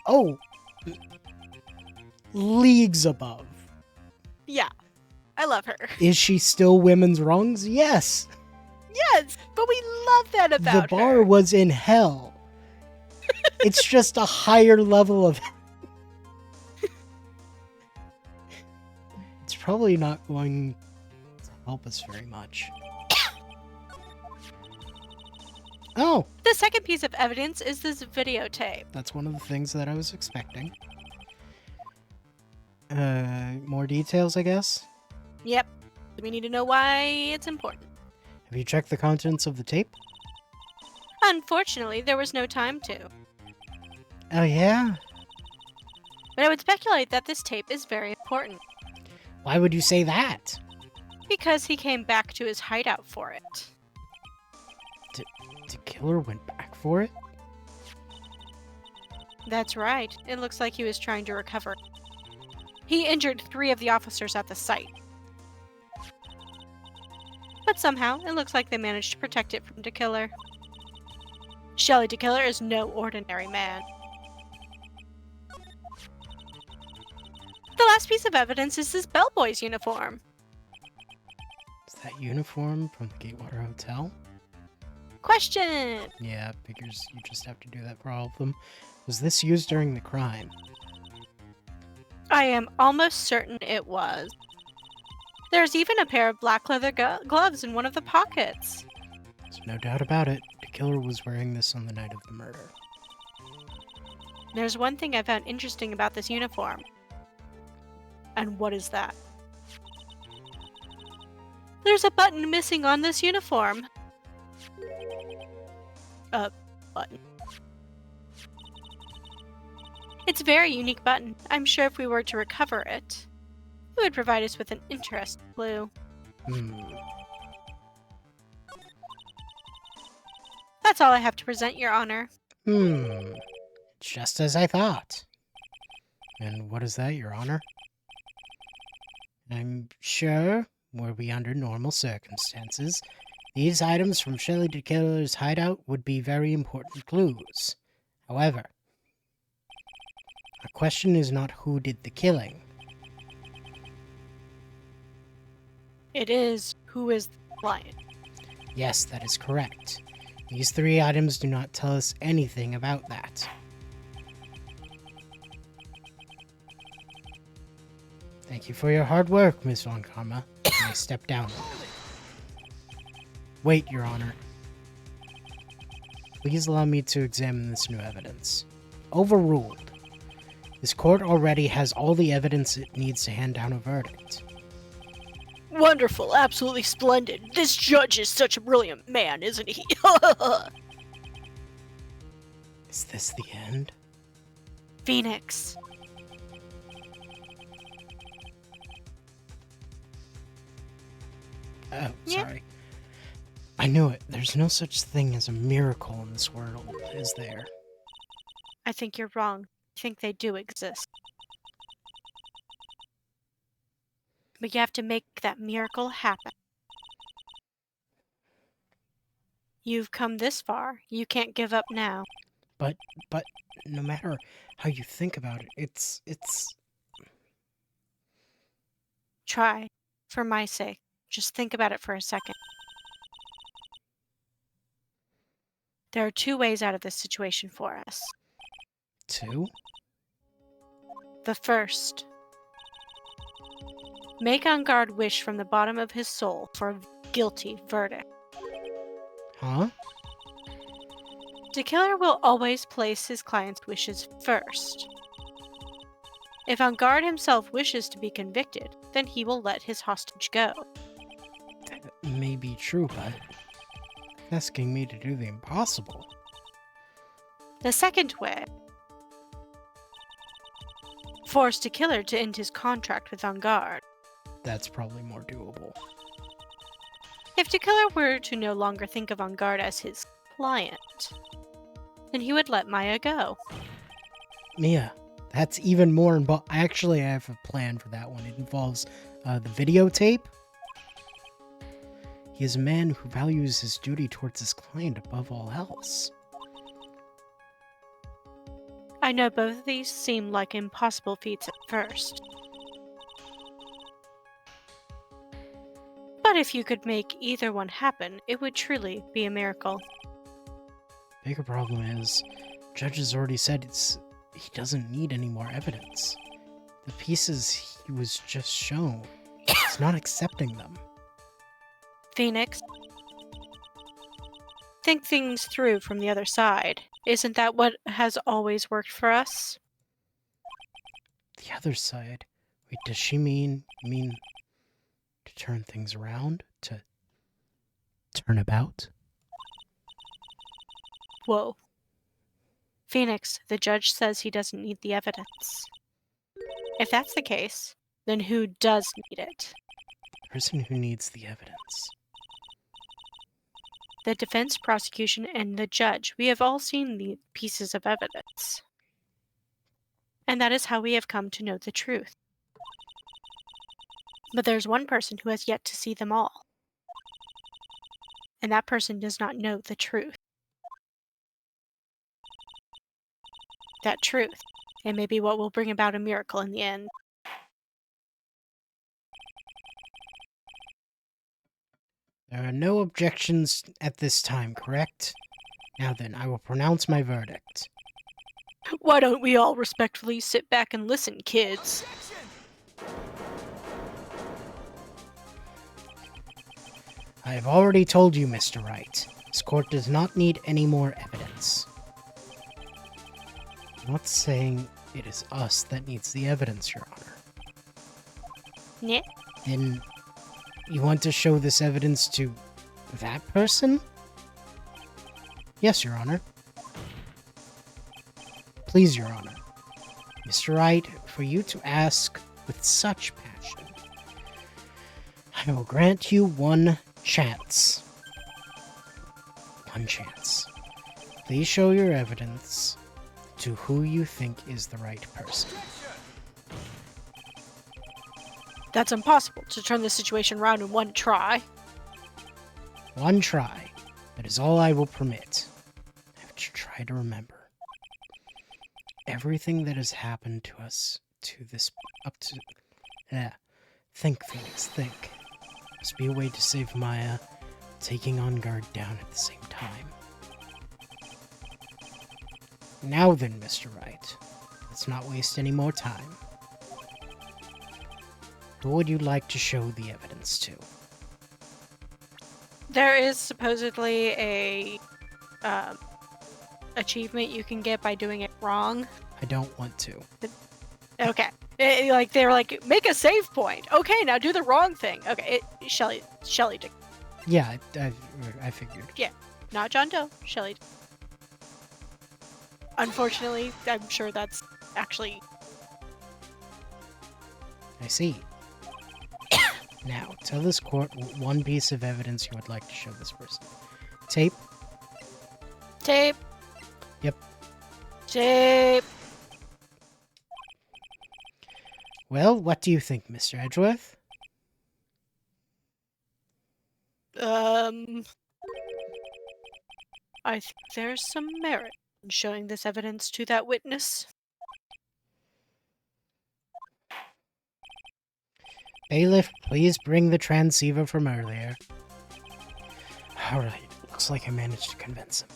Oh, leagues above. Yeah, I love her. Is she still women's wrongs? Yes. Yes, but we love that about her. The bar was in hell. It's just a higher level of... It's probably not going to help us very much. Oh! The second piece of evidence is this videotape. That's one of the things that I was expecting. More details, I guess? Yep. We need to know why it's important. Have you checked the contents of the tape? Unfortunately, there was no time to. Oh, yeah? But I would speculate that this tape is very important. Why would you say that? Because he came back to his hideout for it. The killer went back for it? That's right. It looks like he was trying to recover it. He injured 3 of the officers at the site. But somehow, it looks like they managed to protect it from DeKiller. Shelly DeKiller is no ordinary man. The last piece of evidence is this bellboy's uniform. Is that uniform from the Gatewater Hotel? Question! Yeah, figures you just have to do that for all of them. Was this used during the crime? I am almost certain it was. There's even a pair of black leather gloves in one of the pockets. There's no doubt about it. The killer was wearing this on the night of the murder. There's one thing I found interesting about this uniform. And what is that? There's a button missing on this uniform. A button. It's a very unique button. I'm sure if we were to recover it, it would provide us with an interesting clue. That's all I have to present, Your Honor. Just as I thought. And what is that, Your Honor? I'm sure, were we under normal circumstances, these items from Shelly DeKiller's hideout would be very important clues. However, our question is not who did the killing. It is who is the client. Yes, that is correct. These 3 items do not tell us anything about that. Thank you for your hard work, Miss Von Karma. I step down. Wait, Your Honor. Please allow me to examine this new evidence. Overruled. This court already has all the evidence it needs to hand down a verdict. Wonderful, absolutely splendid. This judge is such a brilliant man, isn't he? Is this the end? Phoenix. Oh, Yeah. sorry. I knew it. There's no such thing as a miracle in this world, is there? I think you're wrong. think they do exist. But you have to make that miracle happen. You've come this far. You can't give up now. But no matter how you think about it, it's Try, for my sake. Just think about it for a second. There are 2 ways out of this situation for us. 2? The first, make Angard wish from the bottom of his soul for a guilty verdict. Huh? The killer will always place his client's wishes first. If Angard himself wishes to be convicted, then he will let his hostage go. That may be true, but asking me to do the impossible. The second way, force the killer to end his contract with Angard. That's probably more doable. If the killer were to no longer think of Angard as his client, then he would let Maya go. Mia, that's even more involved. Actually, I have a plan for that one. It involves the videotape. He is a man who values his duty towards his client above all else. I know both of these seem like impossible feats at first. But if you could make either one happen, it would truly be a miracle. Bigger problem is, Judge has already said he doesn't need any more evidence. The pieces he was just shown, he's not accepting them. Phoenix, think things through from the other side. Isn't that what has always worked for us? The other side? Wait, does she mean to turn things around? To turn about? Whoa. Phoenix, the judge says he doesn't need the evidence. If that's the case, then who does need it? The person who needs the evidence. The defense, prosecution, and the judge. We have all seen the pieces of evidence. And that is how we have come to know the truth. But there's one person who has yet to see them all. And that person does not know the truth. That truth, it may be what will bring about a miracle in the end. There are no objections at this time, correct? Now then, I will pronounce my verdict. Why don't we all respectfully sit back and listen, kids? I have already told you, Mr. Wright. This court does not need any more evidence. I'm not saying it is us that needs the evidence, Your Honor. Yeah. Then you want to show this evidence to that person? Yes, Your Honor. Please, Your Honor. Mr. Wright, for you to ask with such passion, I will grant you one chance. One chance. Please show your evidence to who you think is the right person. That's impossible to turn the situation around in one try. One try. That is all I will permit. I have to try to remember. Everything that has happened to us to this up to think, Phoenix, think. Must be a way to save Maya, taking Angard down at the same time. Now then, Mr. Wright, let's not waste any more time. Who would you like to show the evidence to? There is supposedly a achievement you can get by doing it wrong. I don't want to. Okay. They're like, make a save point. Okay, now do the wrong thing. Okay, Shelly did. Yeah, I figured. Yeah, not John Doe. Shelly did. Unfortunately, I'm sure that's actually... I see. Now, tell this court one piece of evidence you would like to show this person. Tape? Tape. Yep. Tape. Well, what do you think, Mr. Edgeworth? I think there's some merit in showing this evidence to that witness. Bailiff, please bring the transceiver from earlier. Alright, looks like I managed to convince him.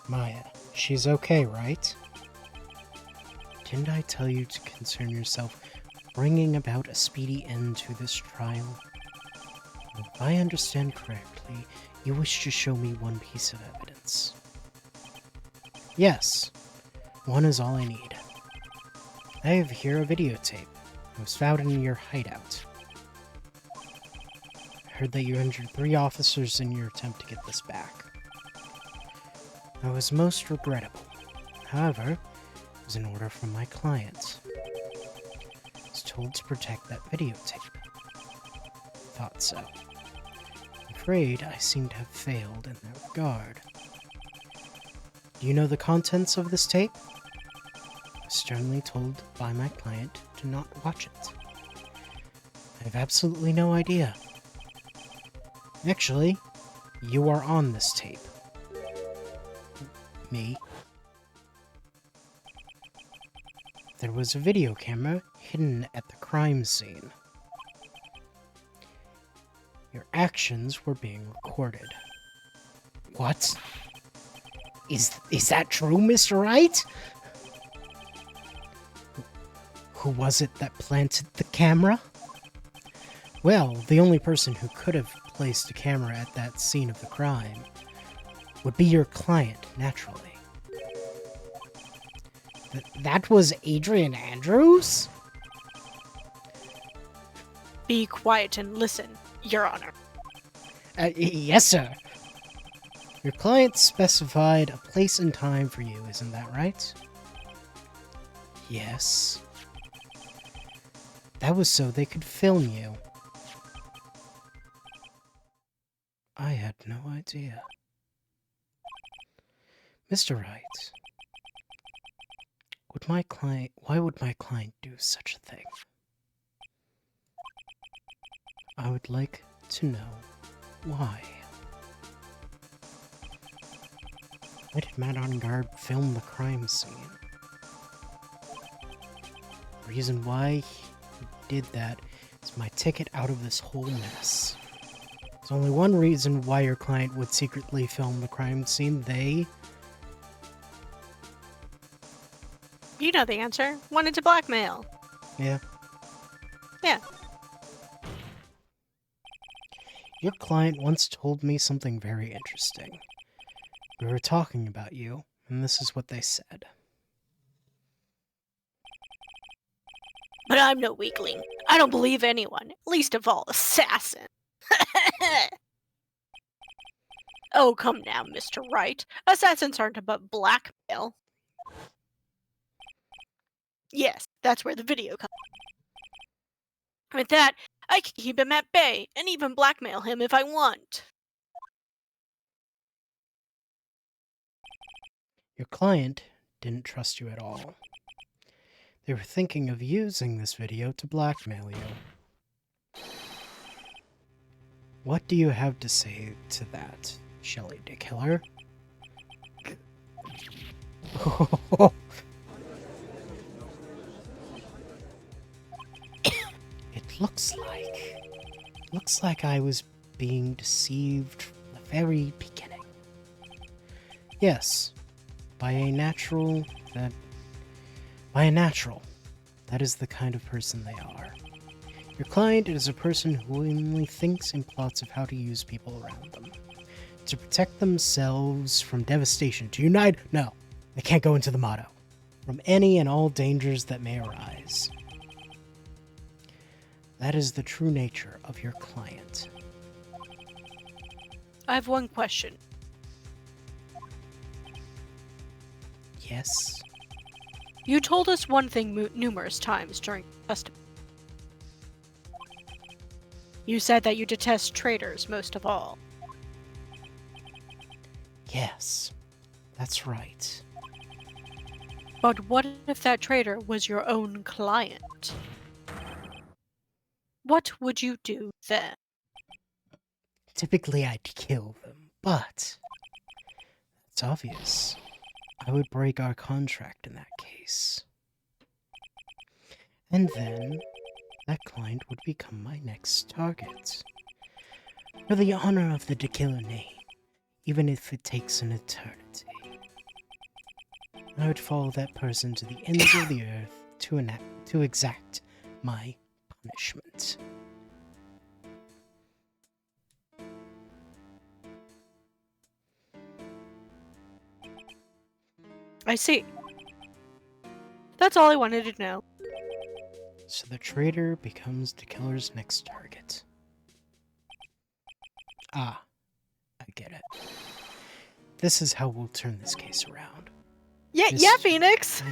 Maya, she's okay, right? Didn't I tell you to concern yourself bringing about a speedy end to this trial? If I understand correctly, you wish to show me one piece of evidence. Yes, one is all I need. I have here a videotape. It was found in your hideout. I heard that you injured 3 officers in your attempt to get this back. That was most regrettable. However, it was an order from my client. I was told to protect that videotape. Thought so. I'm afraid I seem to have failed in that regard. Do you know the contents of this tape? I was sternly told by my client to not watch it. I have absolutely no idea. Actually, you are on this tape. Me. There was a video camera hidden at the crime scene. Your actions were being recorded. What? Is that true, Mr. Wright? Who was it that planted the camera? Well, the only person who could have placed a camera at that scene of the crime would be your client, naturally. That was Adrian Andrews? Be quiet and listen, Your Honor. Yes, sir. Your client specified a place and time for you, isn't that right? Yes. That was so they could film you. I had no idea. Mr. Wright, why would my client do such a thing? I would like to know why. Why did Matt on Guard film the crime scene? The reason why he did that is my ticket out of this whole mess. There's only one reason why your client would secretly film the crime scene. You know the answer. Wanted to blackmail. Yeah. Yeah. Your client once told me something very interesting. We were talking about you, and this is what they said. But I'm no weakling. I don't believe anyone, least of all assassin. Oh, come now, Mr. Wright. Assassins aren't above blackmail. Yes, that's where the video comes. With that, I can keep him at bay and even blackmail him if I want. Your client didn't trust you at all. They were thinking of using this video to blackmail you. What do you have to say to that, Shelley DeKiller? It looks like I was being deceived from the very beginning. Yes, by a natural. That is the kind of person they are. Your client is a person who only thinks and plots of how to use people around them. To protect themselves from devastation. To unite. No, they can't go into the motto. From any and all dangers that may arise. That is the true nature of your client. I have one question. Yes? You told us one thing numerous times during testimony. You said that you detest traitors most of all. Yes, that's right. But what if that traitor was your own client? What would you do then? Typically, I'd kill them, but it's obvious. I would break our contract in that case. And then, that client would become my next target. For the honor of the Dekiller name, even if it takes an eternity. I would follow that person to the ends of the earth to exact my punishment. I see. That's all I wanted to know. So the traitor becomes Dekiller's next target. Ah, I get it. This is how we'll turn this case around. Yeah, Just Phoenix.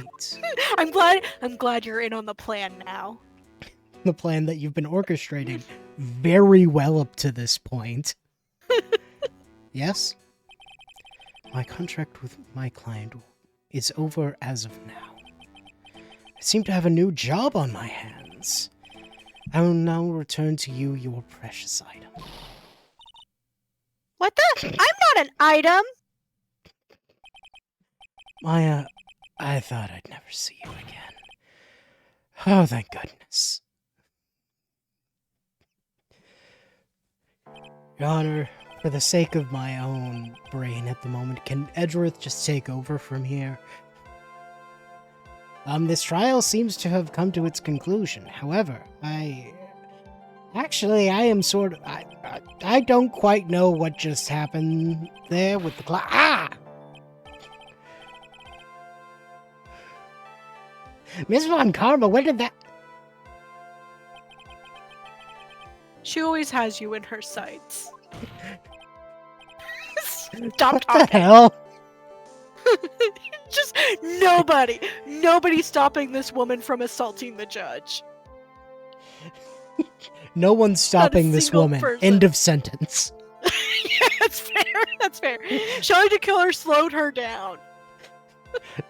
right. I'm glad you're in on the plan now. The plan that you've been orchestrating very well up to this point. Yes? My contract with my client is over as of now. I seem to have a new job on my hands. I will now return to you your precious item. What the? I'm not an item! Maya, I thought I'd never see you again. Oh, thank goodness. Your Honor, for the sake of my own brain at the moment, can Edgeworth just take over from here? This trial seems to have come to its conclusion. However, I am sort of... I don't quite know what just happened there with the clock. Ah! Miss Von Karma, where did that... She always has you in her sights. What Stop the talking. hell? Just nobody stopping this woman from assaulting the judge. No one's stopping this single woman. person. End of sentence. Yeah, that's fair. Shelley Dekiller slowed her down.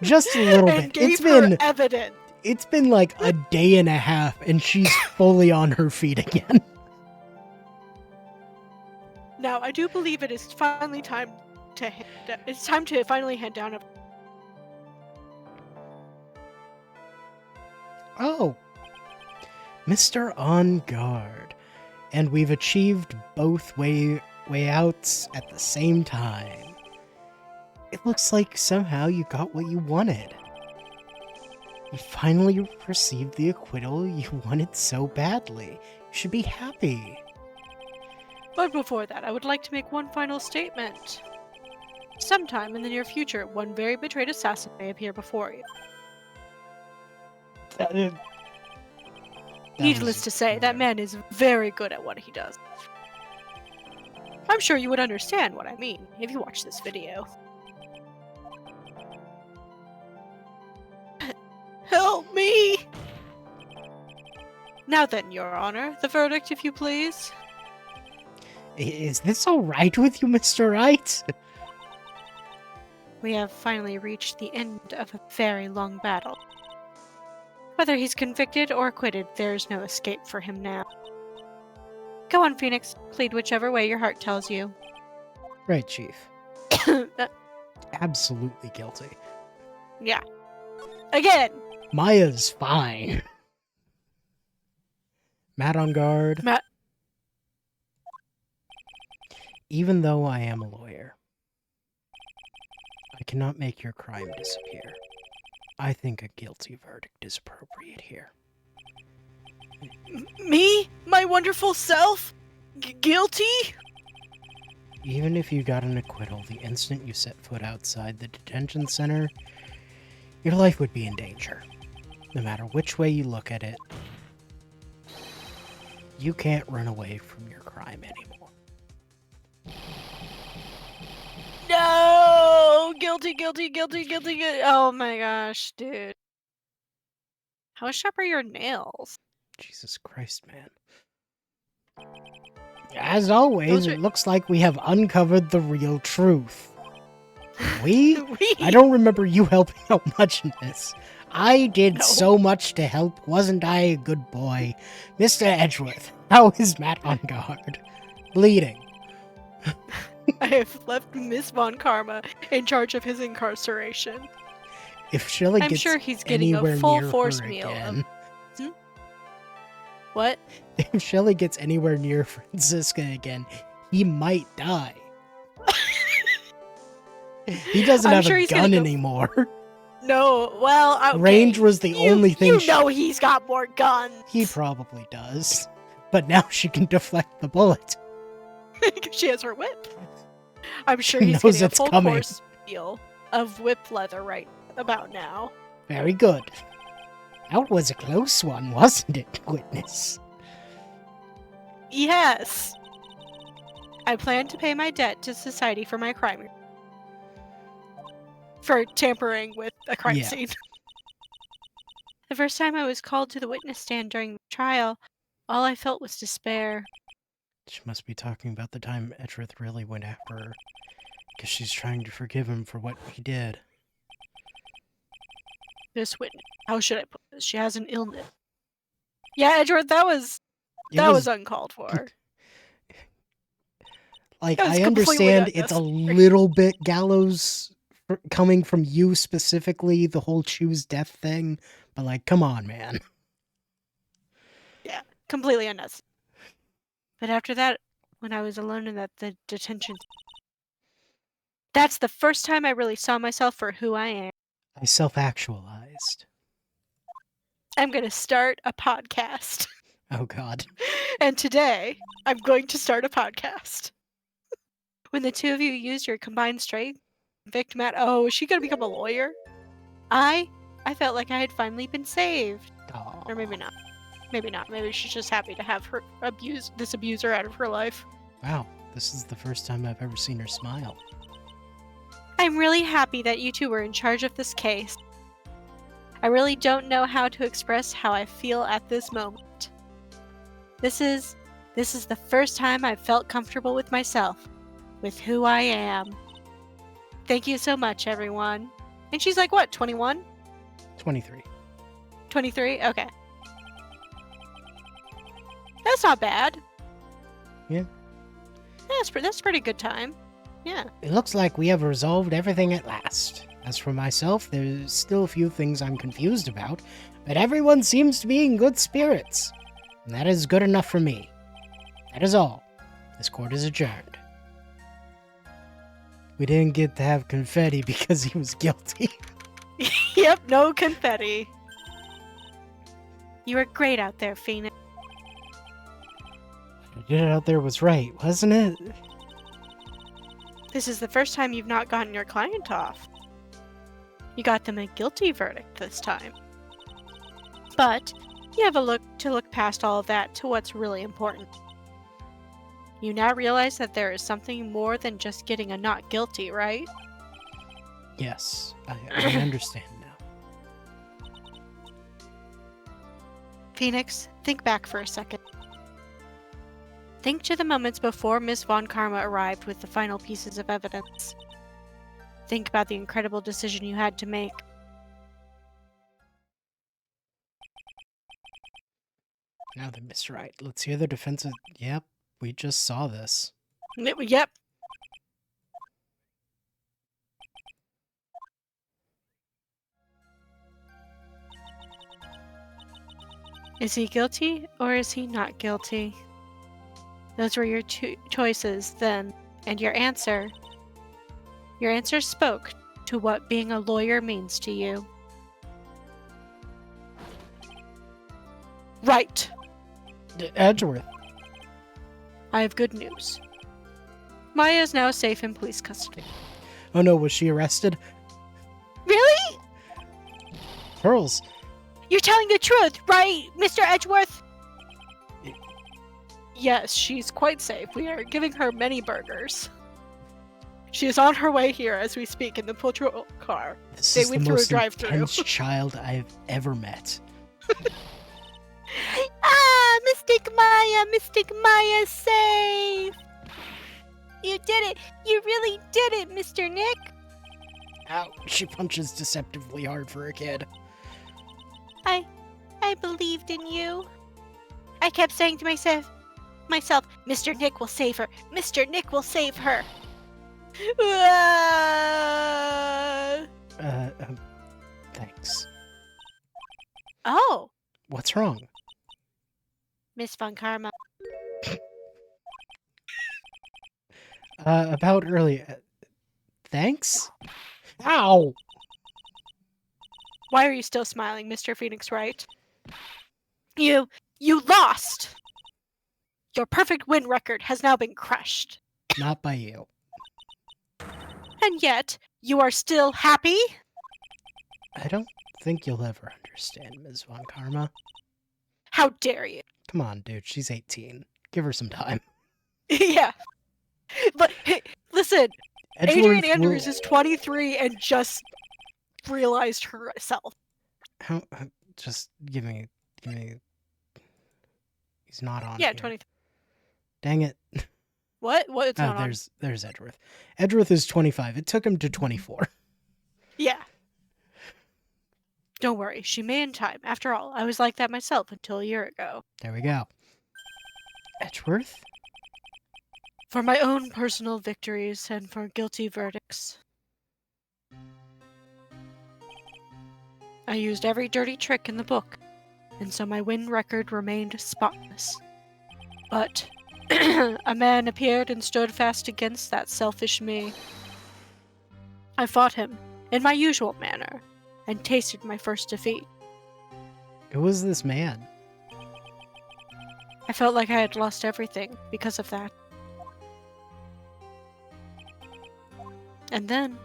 Just a little And bit. gave her evidence. It's been like a day and a half, and she's fully on her feet again. Now, I do believe it is finally time to finally hand down a... Oh, Mr. On Guard. And we've achieved both way outs at the same time. It looks like somehow you got what you wanted. You finally received the acquittal you wanted so badly. You should be happy. But before that, I would like to make one final statement. Sometime in the near future, one very betrayed assassin may appear before you. Needless to say, that man is very good at what he does. I'm sure you would understand what I mean if you watch this video. Help me! Now then, Your Honor, the verdict, if you please. Is this alright with you, Mr. Wright? We have finally reached the end of a very long battle. Whether he's convicted or acquitted, there's no escape for him now. Go on, Phoenix. Plead whichever way your heart tells you. Right, Chief. Absolutely guilty. Yeah. Again! Maya's fine. Matt on guard. Matt. Even though I am a lawyer, I cannot make your crime disappear. I think a guilty verdict is appropriate here. Me? My wonderful self? Guilty? Even if you got an acquittal the instant you set foot outside the detention center, your life would be in danger. No matter which way you look at it, you can't run away from your crime anymore. No! Guilty. Oh my gosh, dude. How sharp are your nails? Jesus Christ, man. As always, it looks like we have uncovered the real truth. We? I don't remember you helping out much in this. I did No. so much to help. Wasn't I a good boy? Mr. Edgeworth, how is Matt on guard? Bleeding. I have left Miss Von Karma in charge of his incarceration. If Shelley I'm gets sure he's getting anywhere a full near force her meal. again, What? if Shelley gets anywhere near Franziska again, he might die. He doesn't I'm have sure a he's gonna gun go- anymore. No, well, okay. Range was the only thing. You know he's got more guns. He probably does. But now she can deflect the bullet. She has her whip. I'm sure She he's knows getting a it's full coming. course meal of whip leather right about now. Very good. That was a close one, wasn't it, witness? Yes. I plan to pay my debt to society for my crime. For tampering with a crime Yeah. scene. The first time I was called to the witness stand during the trial, all I felt was despair. She must be talking about the time Edgeworth really went after her. Because she's trying to forgive him for what he did. This witness. How should I put this? She has an illness. Yeah, Edgeworth, that was It uncalled for. Like, that was I completely understand it's a unnecessary. little bit gallows coming from you specifically, the whole choose death thing. But, like, come on, man. Completely unnecessary. But after that, when I was alone in the detention, that's the first time I really saw myself for who I am. I self-actualized. I'm going to start a podcast. Oh, God. And today, I'm going to start a podcast. When the two of you used your combined strength, convict Matt. Oh, is she going to become a lawyer? I felt like I had finally been saved. Aw. Or maybe not. Maybe not. Maybe she's just happy to have this abuser out of her life. Wow, this is the first time I've ever seen her smile. I'm really happy that you two were in charge of this case. I really don't know how to express how I feel at this moment. This is the first time I've felt comfortable with myself, with who I am. Thank you so much, everyone. And she's like, what, 21? 23. 23? Okay. That's not bad. Yeah. That's pretty good time. Yeah. It looks like we have resolved everything at last. As for myself, there's still a few things I'm confused about, but everyone seems to be in good spirits. And that is good enough for me. That is all. This court is adjourned. We didn't get to have confetti because he was guilty. Yep, no confetti. You were great out there, Phoenix. What I did out there was right, wasn't it? This is the first time you've not gotten your client off. You got them a guilty verdict this time. But you have to look past all of that to what's really important. You now realize that there is something more than just getting a not guilty, right? Yes, I understand now. Phoenix, think back for a second. Think to the moments before Miss Von Karma arrived with the final pieces of evidence. Think about the incredible decision you had to make. Now then, Mr. Wright, let's hear the defense of... Yep, we just saw this. Yep. Is he guilty or is he not guilty? Those were your two choices then, and your answer spoke to what being a lawyer means to you. Right. Edgeworth. I have good news. Maya is now safe in police custody. Oh no, was she arrested? Really? Pearls. You're telling the truth, right, Mr. Edgeworth? Yes, she's quite safe. We are giving her many burgers. She is on her way here as we speak in the patrol car. This They is the went through a most drive-thru. intense child I've ever met. Mystic Maya safe! You did it! You really did it, Mr. Nick! Ow, she punches deceptively hard for a kid. I believed in you. I kept saying to myself, Mr. Nick will save her. Mr. Nick will save her. Thanks. Oh, What's wrong? Miss Von Karma. About earlier. Thanks? Ow! Why are you still smiling, Mr. Phoenix Wright? You lost! Your perfect win record has now been crushed. Not by you. And yet, you are still happy? I don't think you'll ever understand, Ms. Von Karma. How dare you? Come on, dude. She's 18. Give her some time. Yeah. But, hey, listen, Edgeworth Adrian Andrews is 23 and just realized herself. Just give me. He's not on. Yeah, here. 23. Dang it. What? It's not on. There's Edgeworth. Edgeworth is 25. It took him to 24. Yeah. Don't worry, she may in time. After all, I was like that myself until a year ago. There we go. Edgeworth? For my own personal victories and for guilty verdicts. I used every dirty trick in the book, and so my win record remained spotless. But a man appeared and stood fast against that selfish me. I fought him in my usual manner, and tasted my first defeat. Who was this man? I felt like I had lost everything because of that. And then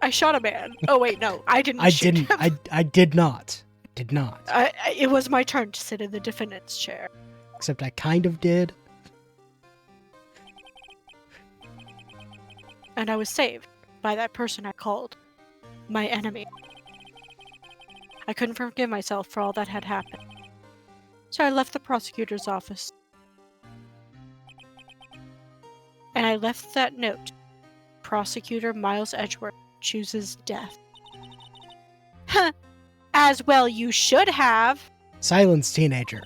I shot a man. Oh wait, no, I didn't. I shoot didn't. him. I did not. Did not. It was my turn to sit in the defendant's chair. Except I kind of did. And I was saved by that person I called my enemy. I couldn't forgive myself for all that had happened. So I left the prosecutor's office. And I left that note. Prosecutor Miles Edgeworth chooses death. As well you should have. Silence, teenager.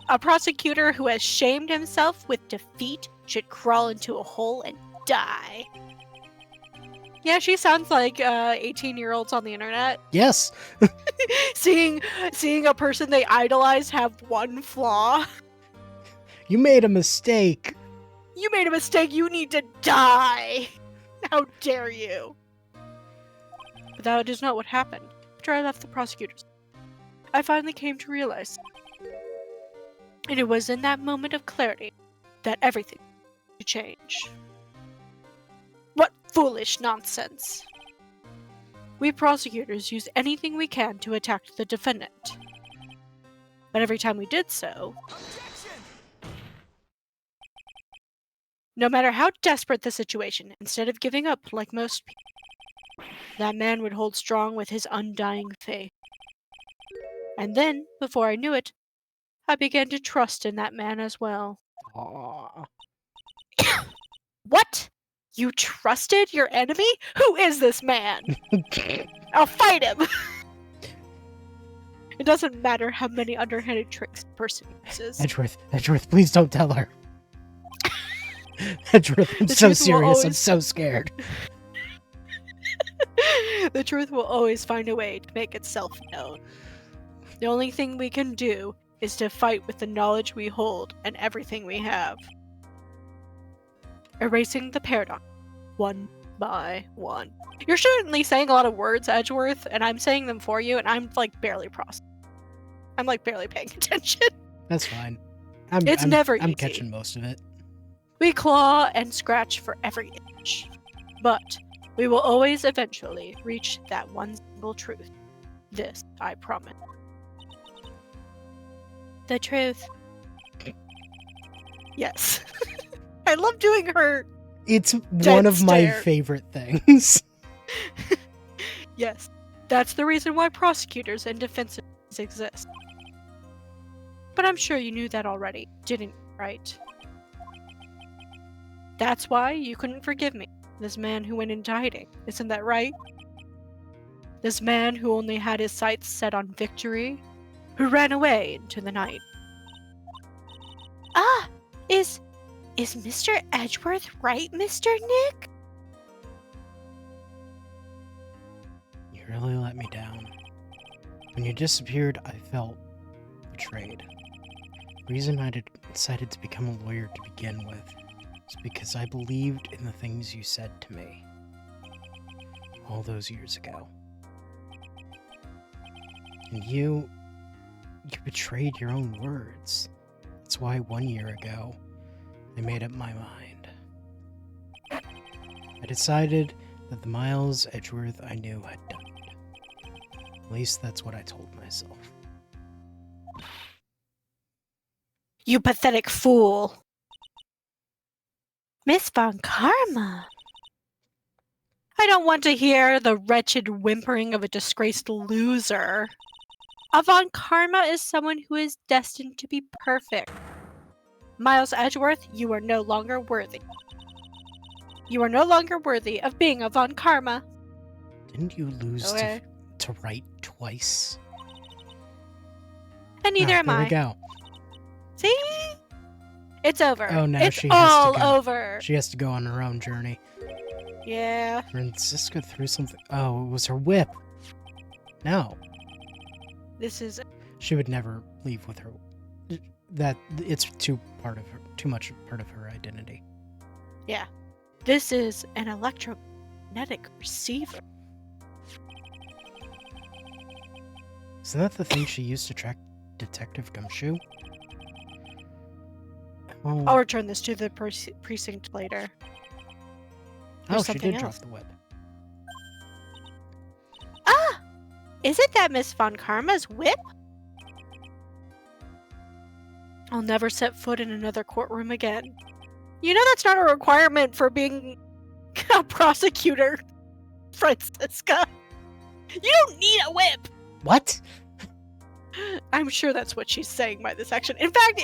A prosecutor who has shamed himself with defeat should crawl into a hole and die. Yeah, she sounds like 18-year-olds on the internet. Yes. seeing a person they idolize have one flaw. You made a mistake. You made a mistake, you need to die! How dare you? But that is not what happened. After I left the prosecutors, I finally came to realize. And it was in that moment of clarity that everything would change. What foolish nonsense! We prosecutors use anything we can to attack the defendant. But every time we did so, no matter how desperate the situation, instead of giving up like most people, that man would hold strong with his undying faith. And then, before I knew it, I began to trust in that man as well. Aww. What? You trusted your enemy? Who is this man? I'll fight him! It doesn't matter how many underhanded tricks the person uses. Edgeworth, please don't tell her. Edgeworth, I'm so serious. I'm so scared. The truth will always find a way to make itself known. The only thing we can do is to fight with the knowledge we hold and everything we have. Erasing the paradox, one by one. You're certainly saying a lot of words, Edgeworth, and I'm saying them for you, and I'm like barely processing. I'm like barely paying attention. That's fine. I'm never I'm easy. catching most of it. We claw and scratch for every inch, but we will always eventually reach that one single truth. This I promise. The truth. Yes. I love doing her. It's one of my stare. favorite things. Yes. That's the reason why prosecutors and defense attorneys exist. But I'm sure you knew that already, didn't you, right? That's why you couldn't forgive me This man who went into hiding. Isn't that right? This man who only had his sights set on victory, who ran away into the night. Ah! Is Mr. Edgeworth right, Mr. Nick? You really let me down. When you disappeared, I felt betrayed. The reason I decided to become a lawyer to begin with is because I believed in the things you said to me all those years ago. And you betrayed your own words. That's why 1 year ago, I made up my mind. I decided that the Miles Edgeworth I knew had died. At least that's what I told myself. You pathetic fool. Miss Von Karma. I don't want to hear the wretched whimpering of a disgraced loser. A Von Karma is someone who is destined to be perfect. Miles Edgeworth, you are no longer worthy. You are no longer worthy of being a Von Karma. Didn't you lose Okay. to write twice? And neither am there I. we go. See? It's over. Oh, now it's she has all to go. over. She has to go on her own journey. Yeah. Francisca threw something. Oh, it was her whip. No, This is she would never leave with her. That it's too much part of her identity. this is an electromagnetic receiver. Isn't that the thing she used to track Detective Gumshoe? Oh, I'll return this to the precinct later. oh, she something did drop else. the whip. Ah! Isn't that Miss Von Karma's whip? I'll never set foot in another courtroom again. You know that's not a requirement for being a prosecutor, Francisca. You don't need a whip! What? I'm sure that's what she's saying by this action. In fact,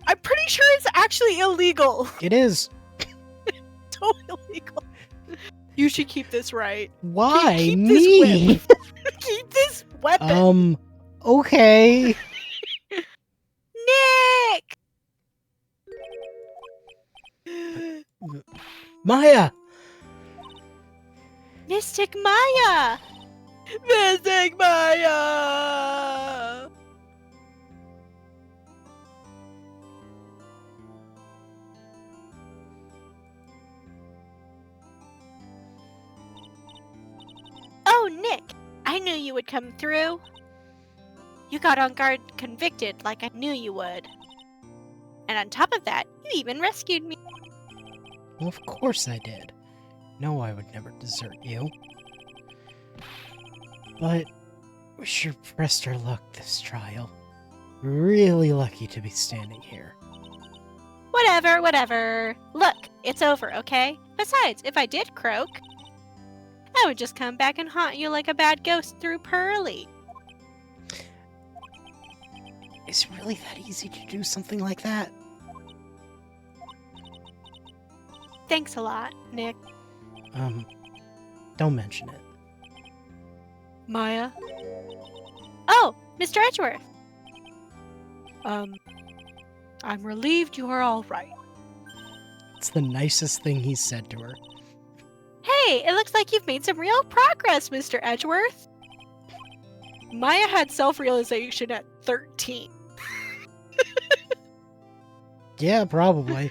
I'm pretty sure it's actually illegal. It is. Totally illegal. You should keep this right. Why Keep me? this whip. Keep this weapon. Okay. Nick! Maya! Mystic Maya! Mystic Maya! Oh, Nick! I knew you would come through. You got on guard convicted like I knew you would. And on top of that, you even rescued me. Well, of course I did. No, I would never desert you. But we sure pressed our luck this trial. Really lucky to be standing here. Whatever. Look, it's over, okay? Besides, if I did croak, I would just come back and haunt you like a bad ghost through Pearly. Is it really that easy to do something like that? Thanks a lot, Nick. Don't mention it. Maya? Oh, Mr. Edgeworth. I'm relieved you are all right. It's the nicest thing he's said to her. Hey, it looks like you've made some real progress, Mr. Edgeworth. Maya had self-realization at 13. Yeah, probably.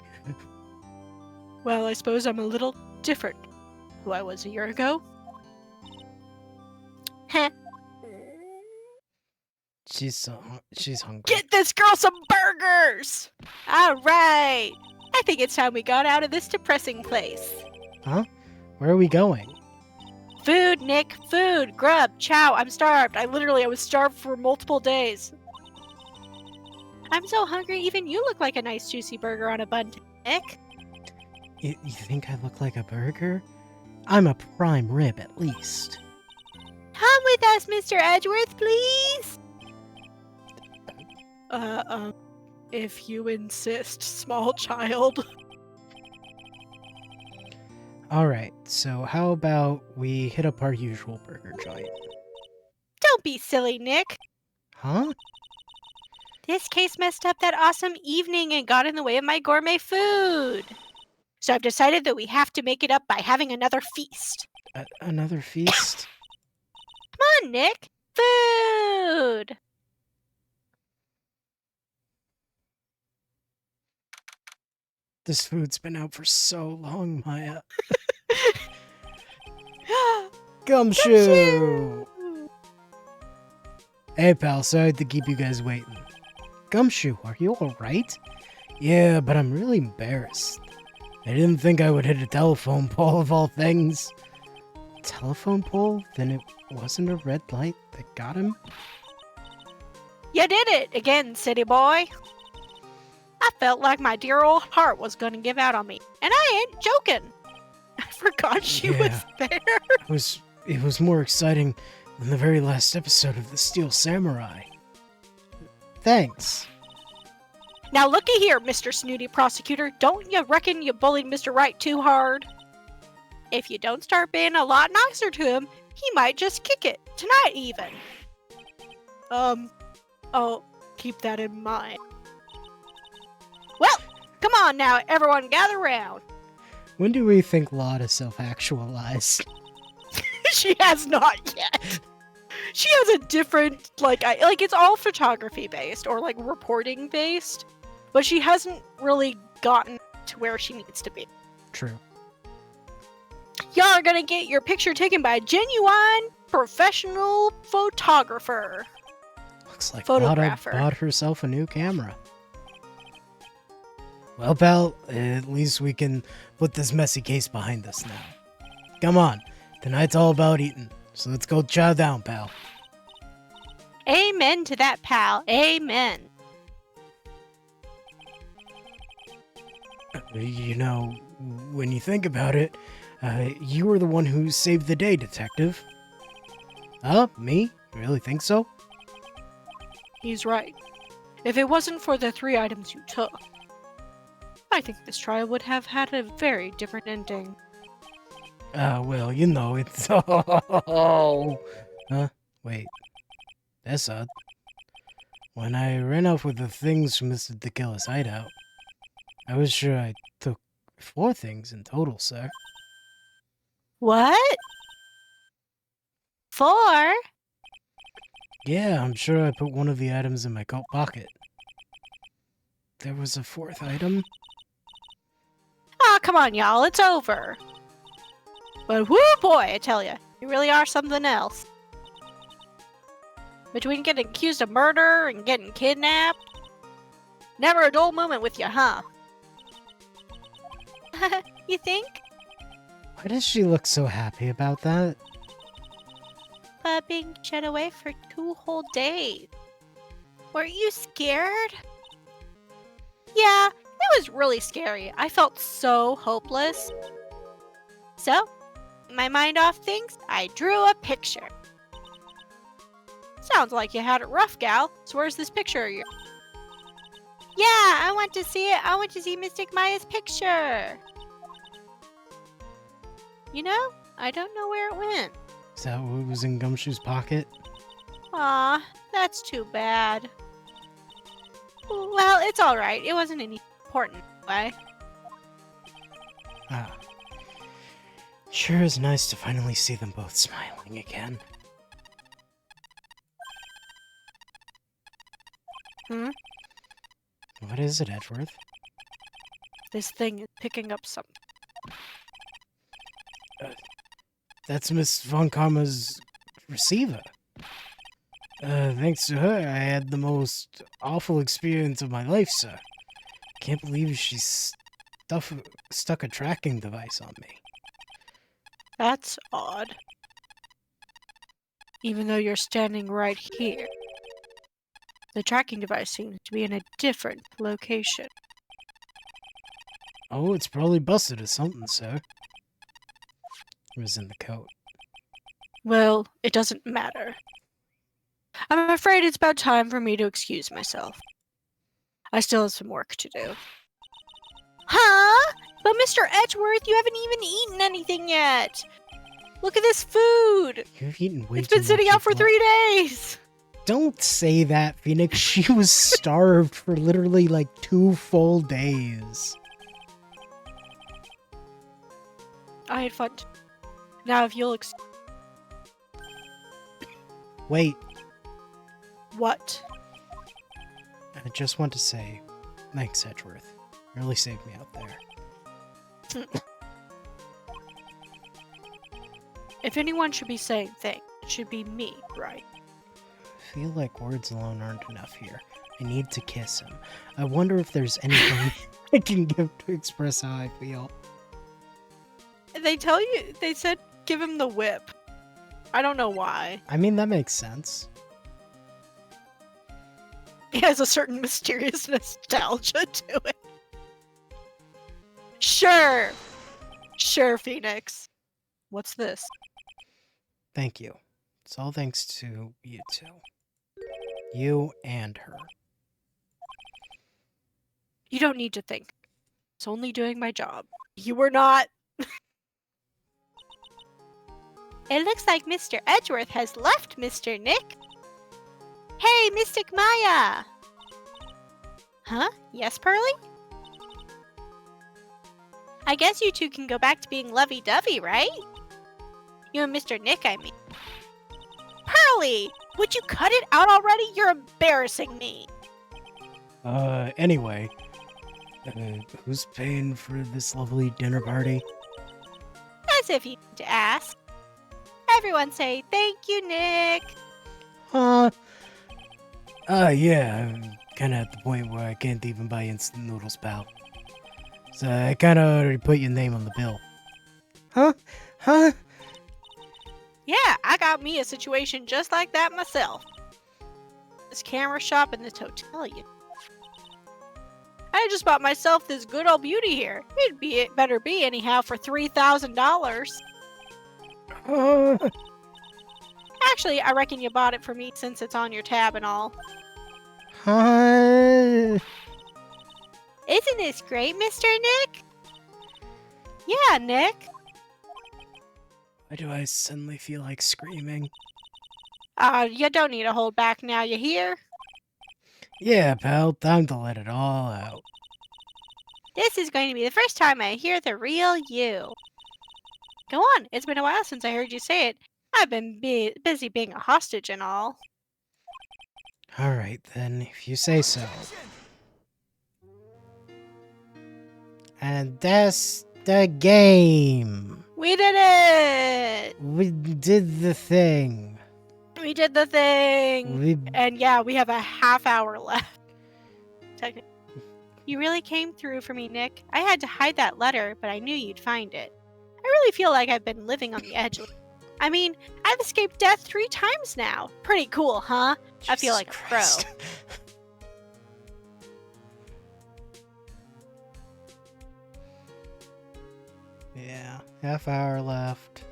Well, I suppose I'm a little different who I was a year ago. Heh. She's hungry. Get this girl some burgers! Alright! I think it's time we got out of this depressing place. Where are we going? Food, Nick, food, grub, chow, I'm starved. I was starved for multiple days. I'm so hungry, even you look like a nice juicy burger on a bun, Nick. You think I look like a burger? I'm a prime rib, at least. Come with us, Mr. Edgeworth, please! If you insist, small child. Alright, So how about we hit up our usual burger joint? Don't be silly, Nick. Huh? This case messed up that awesome evening and got in the way of my gourmet food. So I've decided that we have to make it up by having another feast. Another feast? Come on, Nick. Food! This food's been out for so long, Maya. Gumshoe! Hey, pal, sorry to keep you guys waiting. Gumshoe, are you alright? Yeah, but I'm really embarrassed. I didn't think I would hit a telephone pole of all things. Telephone pole? Then it wasn't a red light that got him? You did it again, city boy. I felt like my dear old heart was going to give out on me. And I ain't joking. I forgot she was there. It was more exciting than the very last episode of The Steel Samurai. Thanks. Now looky here, Mr. Snooty Prosecutor. Don't you reckon you bullied Mr. Wright too hard? If you don't start being a lot nicer to him, he might just kick it. Tonight, even. I'll keep that in mind. Well, come on now, everyone gather round. When do we think Law to self-actualize? She has not yet. She has a different, it's all photography based or like reporting based, but she hasn't really gotten to where she needs to be. True. Y'all are gonna get your picture taken by a genuine professional photographer. Looks like Photographer. Lada bought herself a new camera. Well, pal, at least we can put this messy case behind us now. Come on, tonight's all about eating, so let's go chow down, pal. Amen to that, pal. Amen. You know, when you think about it, you were the one who saved the day, detective. Me? You really think so? He's right. If it wasn't for the 3 items you took, I think this trial would have had a very different ending. Well, you know, it's all... Huh? Wait. That's odd. When I ran off with the things from Mr. Tequila's hideout, I was sure I took 4 things in total, sir. What? 4? Yeah, I'm sure I put one of the items in my coat pocket. There was a 4th item? Aw, come on, y'all. It's over. But whoo boy, I tell ya, you really are something else. Between getting accused of murder and getting kidnapped, never a dull moment with you, huh? You think? Why does she look so happy about that? But being shut away for 2 whole days. Weren't you scared? Yeah, it was really scary. I felt so hopeless. So, my mind off things, I drew a picture. Sounds like you had it rough, gal. So where's this picture of yours? Yeah, I want to see it. I want to see Mystic Maya's picture. You know, I don't know where it went. Is that what was in Gumshoe's pocket? Aw, that's too bad. Well, it's alright. It wasn't any important way. Ah. Sure is nice to finally see them both smiling again. Hmm? What is it, Edgeworth? This thing is picking up something. That's Miss Von Karma's receiver. Thanks to her, I had the most awful experience of my life, sir. Can't believe she stuck a tracking device on me. That's odd. Even though you're standing right here. The tracking device seems to be in a different location. Oh, it's probably busted or something, sir. It was in the coat. Well, it doesn't matter. I'm afraid it's about time for me to excuse myself. I still have some work to do. Huh? But Mr. Edgeworth, you haven't even eaten anything yet. Look at this food. You've eaten way It's too been sitting much out for of 3 days. Don't say that, Phoenix. She was starved for literally like 2 full days. I had fun. Now, if you'll Wait, what? I just want to say, thanks, Edgeworth. You really saved me out there. If anyone should be saying thanks, it should be me, right? I feel like words alone aren't enough here. I need to kiss him. I wonder if there's anything I can give to express how I feel. They said give him the whip. I don't know why. I mean, that makes sense. It has a certain mysterious nostalgia to it. Sure. Sure, Phoenix. What's this? Thank you. It's all thanks to you two. You and her. You don't need to think. It's only doing my job. You were not. It looks like Mr. Edgeworth has left, Mr. Nick. Hey, Mystic Maya! Huh? Yes, Pearly? I guess you two can go back to being lovey-dovey, right? You and Mr. Nick, I mean. Pearly! Would you cut it out already? You're embarrassing me. Anyway. Who's paying for this lovely dinner party? As if you need to ask. Everyone say thank you, Nick. Yeah, I'm kinda at the point where I can't even buy instant noodles, pal. So I kinda already put your name on the bill. Huh? Yeah, I got me a situation just like that myself. This camera shop and this hotel, you. I just bought myself this good old beauty here. It better be anyhow for $3,000. Actually, I reckon you bought it for me since it's on your tab and all. Huh? Isn't this great, Mr. Nick? Yeah, Nick. Why do I suddenly feel like screaming? You don't need to hold back now, you hear? Yeah, pal, time to let it all out. This is going to be the first time I hear the real you. Go on, it's been a while since I heard you say it. I've been busy being a hostage and all. Alright then, if you say so. And that's the game! We did it! We did the thing. We did the thing! And yeah, we have a half hour left. Technically. You really came through for me, Nick. I had to hide that letter, but I knew you'd find it. I really feel like I've been living on the edge. I mean, I've escaped death 3 times now. Pretty cool, huh? I feel like a pro. Yeah, half hour left.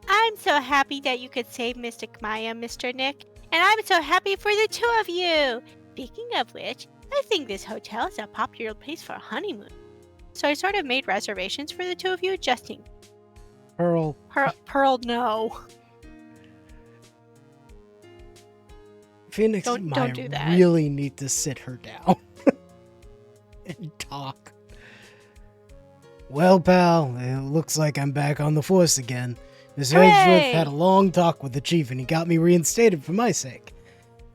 I'm so happy that you could save Mystic Maya, Mr. Nick. And I'm so happy for the 2 of you. Speaking of which, I think this hotel is a popular place for a honeymoon. So I sort of made reservations for the 2 of you just in Pearl. Pearl, no. Phoenix Don't might do that. really need to sit her down and talk. Well, pal, it looks like I'm back on the force again. Mr. Edgeworth had a long talk with the chief and he got me reinstated for my sake.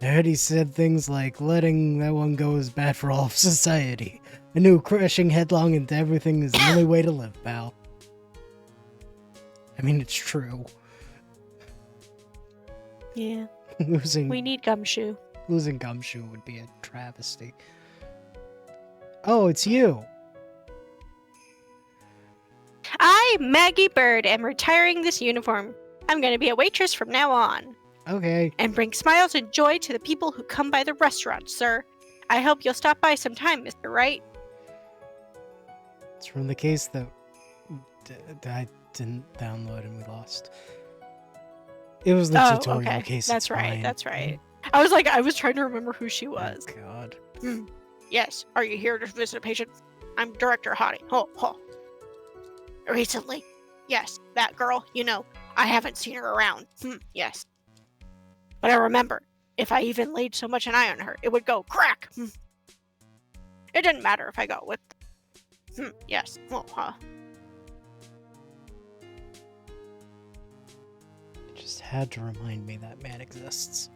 I heard he said things like letting that one go is bad for all of society. I knew crashing headlong into everything is the only way to live, pal. I mean, it's true. Yeah. We need Gumshoe. Losing Gumshoe would be a travesty. Oh, it's you. I, Maggie Bird, am retiring this uniform. I'm going to be a waitress from now on. Okay. And bring smiles and joy to the people who come by the restaurant, sir. I hope you'll stop by sometime, Mr. Wright. It's from the case that I didn't download and we lost. It was the tutorial case. That's right. That's right. I was trying to remember who she was. Oh, God. Yes. Are you here to visit a patient? I'm Director Hottie. Ho, ho. Recently? Yes. That girl, I haven't seen her around. Yes. But I remember, if I even laid so much an eye on her, it would go crack. It didn't matter if I got whipped. Yes. Oh, huh. Just had to remind me that man exists.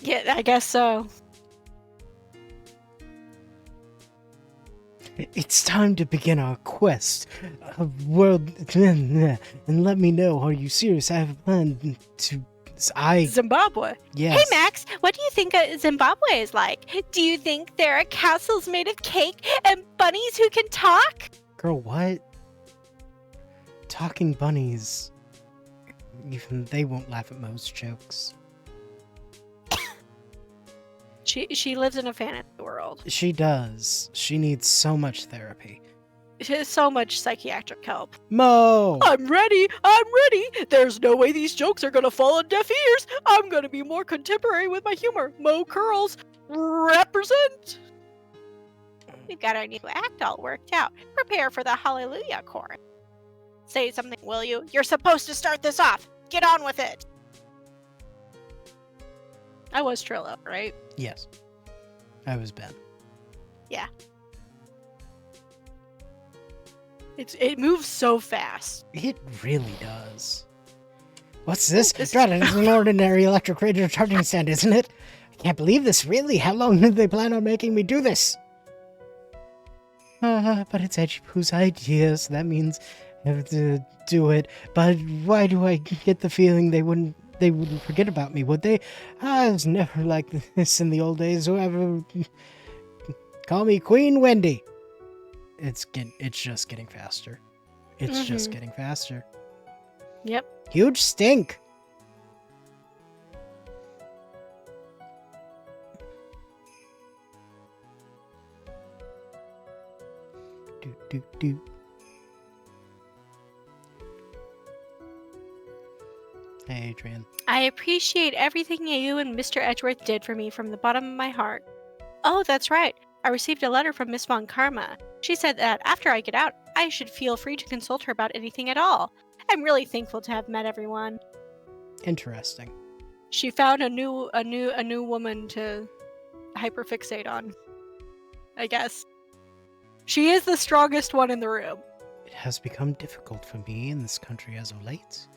Yeah, I guess so. It's time to begin our quest of world, and let me know, are you serious? I have a plan to... Zimbabwe. Yes. Hey Max, what do you think Zimbabwe is like? Do you think there are castles made of cake and bunnies who can talk? Girl, what? Talking bunnies. Even they won't laugh at most jokes. She lives in a fantasy world. She does. She needs so much therapy. She has so much psychiatric help. Mo! I'm ready! There's no way these jokes are gonna fall on deaf ears! I'm gonna be more contemporary with my humor. Mo Curls, represent! We've got our new act all worked out. Prepare for the Hallelujah chorus. Say something, will you? You're supposed to start this off. Get on with it. I was Trillo, right? Yes. I was Ben. Yeah. It moves so fast. It really does. What's this? This- God, it's an ordinary electric radio charging stand, isn't it? I can't believe this, really. How long did they plan on making me do this? But it's Edgy Poo's idea, so that means I have to do it. But why do I get the feeling they wouldn't forget about me, would they? I was never like this in the old days. Whoever... Call me Queen Wendy. It's just getting faster. It's just getting faster. Yep. Huge stink. Do. Hey, Adrian. I appreciate everything you and Mr. Edgeworth did for me from the bottom of my heart. Oh, that's right. I received a letter from Miss Von Karma. She said that after I get out, I should feel free to consult her about anything at all. I'm really thankful to have met everyone. Interesting. She found a new woman to hyperfixate on. I guess. She is the strongest one in the room. It has become difficult for me in this country as of late.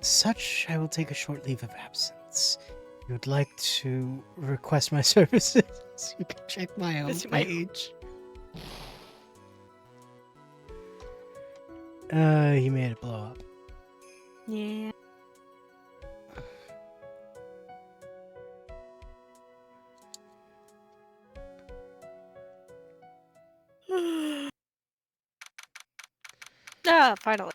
As such, I will take a short leave of absence. If you would like to request my services, you can check my own page. He made it blow up. Yeah. Finally.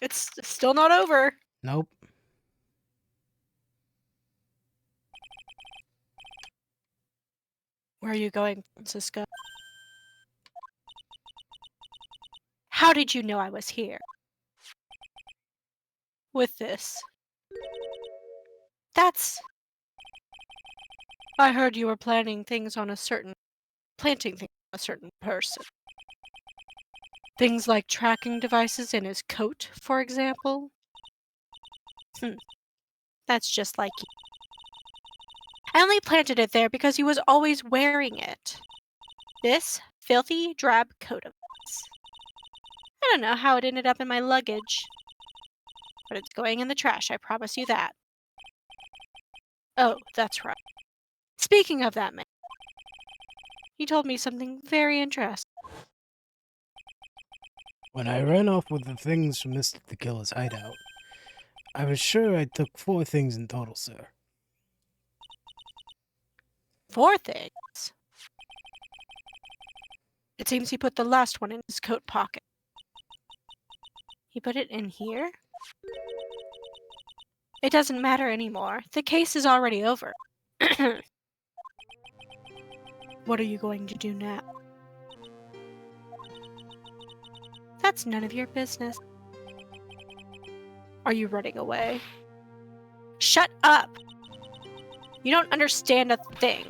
It's still not over. Nope. Where are you going, Francisco? How did you know I was here? With this. I heard you were planting things on a certain person. Things like tracking devices in his coat, for example. That's just like you. I only planted it there because he was always wearing it. This filthy, drab coat of his. I don't know how it ended up in my luggage. But it's going in the trash, I promise you that. Oh, that's right. Speaking of that man, he told me something very interesting. When I ran off with the things from Mr. the Killer's hideout, I was sure I took 4 things in total, sir. 4 things? It seems he put the last one in his coat pocket. He put it in here? It doesn't matter anymore. The case is already over. What are you going to do now? That's none of your business. Are you running away? Shut up! You don't understand a thing.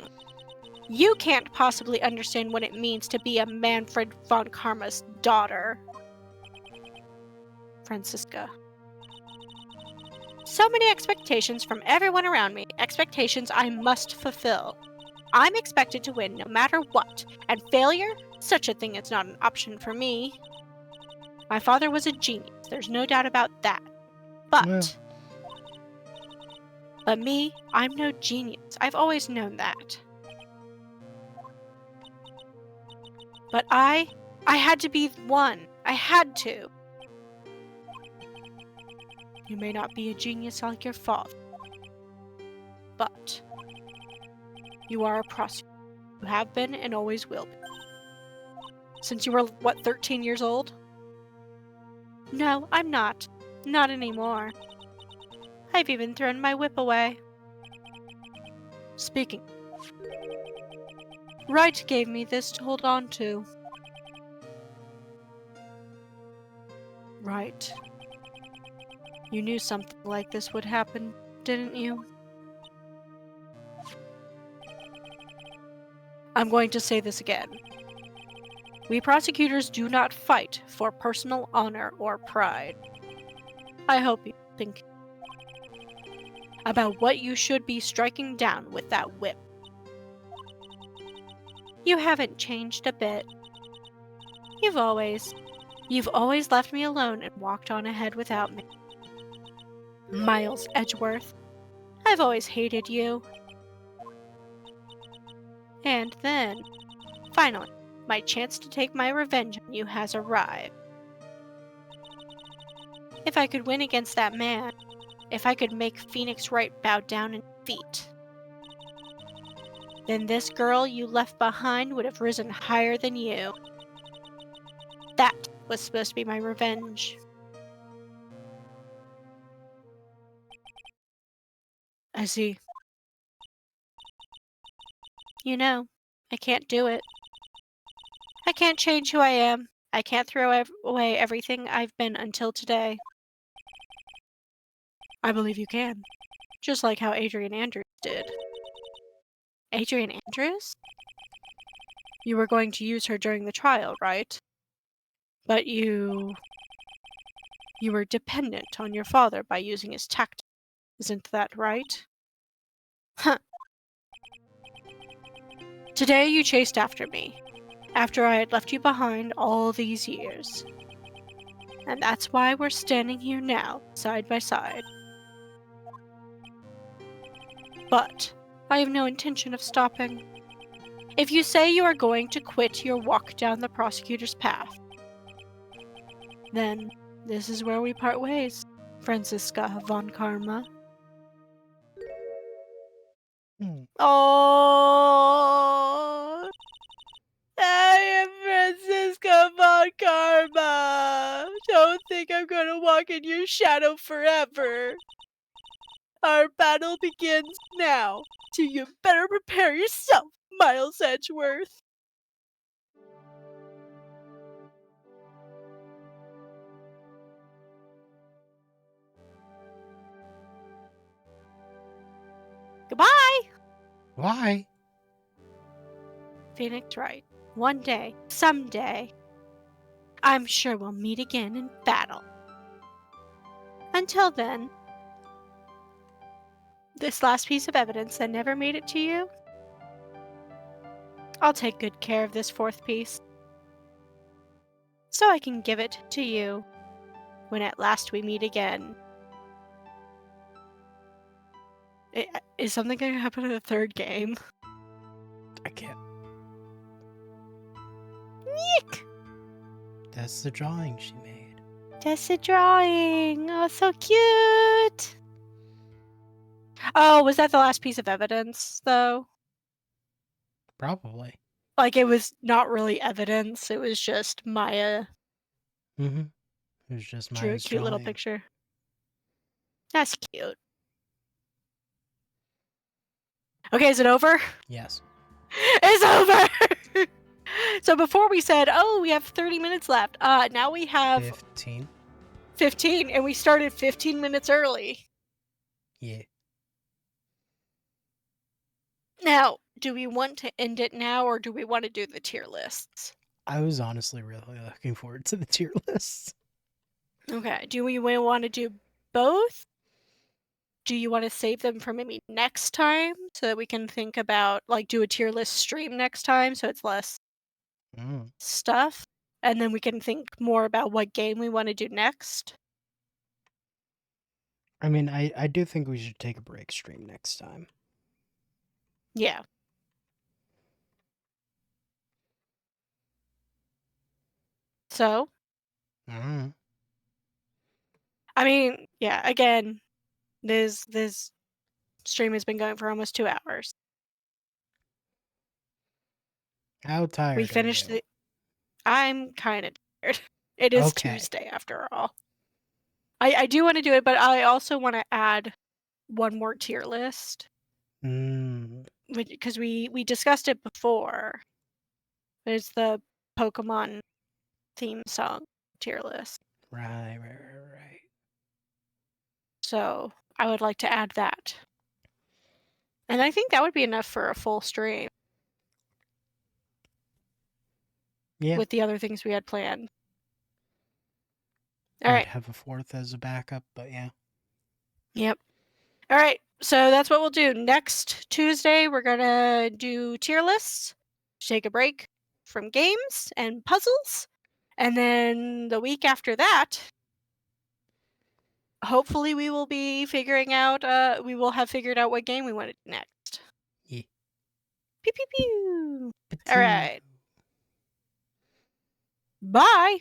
You can't possibly understand what it means to be a Manfred von Karma's daughter. Franziska. So many expectations from everyone around me, expectations I must fulfill. I'm expected to win no matter what, and failure? Such a thing is not an option for me. My father was a genius, there's no doubt about that. But me, I'm no genius. I've always known that. But I had to be one. I had to. You may not be a genius like your father, but you are a prosecutor. You have been and always will be. Since you were, 13 years old? No, I'm not. Not anymore. I've even thrown my whip away. Speaking. Wright gave me this to hold on to. Right. You knew something like this would happen, didn't you? I'm going to say this again. We prosecutors do not fight for personal honor or pride. I hope you think about what you should be striking down with that whip. You haven't changed a bit. You've always left me alone and walked on ahead without me. Miles Edgeworth, I've always hated you. And then, finally, my chance to take my revenge on you has arrived. If I could win against that man, if I could make Phoenix Wright bow down in defeat, then this girl you left behind would have risen higher than you. That was supposed to be my revenge. I see. You know, I can't do it. I can't change who I am. I can't throw away everything I've been until today. I believe you can. Just like how Adrian Andrews did. Adrian Andrews? You were going to use her during the trial, right? But you were dependent on your father by using his tactics. Isn't that right? Huh. Today you chased after me, after I had left you behind all these years. And that's why we're standing here now, side by side. But I have no intention of stopping. If you say you are going to quit your walk down the prosecutor's path, then this is where we part ways, Franziska von Karma. Oh, I am Franziska von Karma. Don't think I'm gonna walk in your shadow forever. Our battle begins now, so you better prepare yourself, Miles Edgeworth. Goodbye! Why? Phoenix Wright. One day, someday, I'm sure we'll meet again in battle. Until then, this last piece of evidence that never made it to you, I'll take good care of this fourth piece, so I can give it to you when at last we meet again. Is something going to happen in the third game? I can't. Eek! That's the drawing she made. That's the drawing. Oh, so cute. Oh, was that the last piece of evidence, though? Probably. Like, it was not really evidence. It was just Maya Mm-hmm. It was just drew a Maya's cute little drawing. picture. That's cute. Okay, is it over? Yes. It's over! So before we said, oh, we have 30 minutes left. Now we have 15. 15, and we started 15 minutes early. Yeah. Now, do we want to end it now, or do we want to do the tier lists? I was honestly really looking forward to the tier lists. Okay. Do we want to do both? Do you want to save them for maybe next time so that we can think about, like, do a tier list stream next time so it's less Mm. stuff? And then we can think more about what game we want to do next? I mean, I do think we should take a break stream next time. Yeah. So, Mm. I mean, yeah, again, this stream has been going for almost 2 hours. How tired We are finished you? the I'm kind of tired. It is Okay. Tuesday after all. I do want to do it, but I also want to add one more tier list Mm. because we discussed it before. It's the Pokemon theme song tier list. Right. So I would like to add that. And I think that would be enough for a full stream Yeah. with the other things we had planned. Might All right. have a fourth as a backup, but yeah. Yep. All right. So that's what we'll do. Next Tuesday, we're going to do tier lists, take a break from games and puzzles. And then the week after that, hopefully we will be figuring out, we will have figured out what game we want to do next. Yeah. Pew, pew, pew. All Patoo. right. Bye.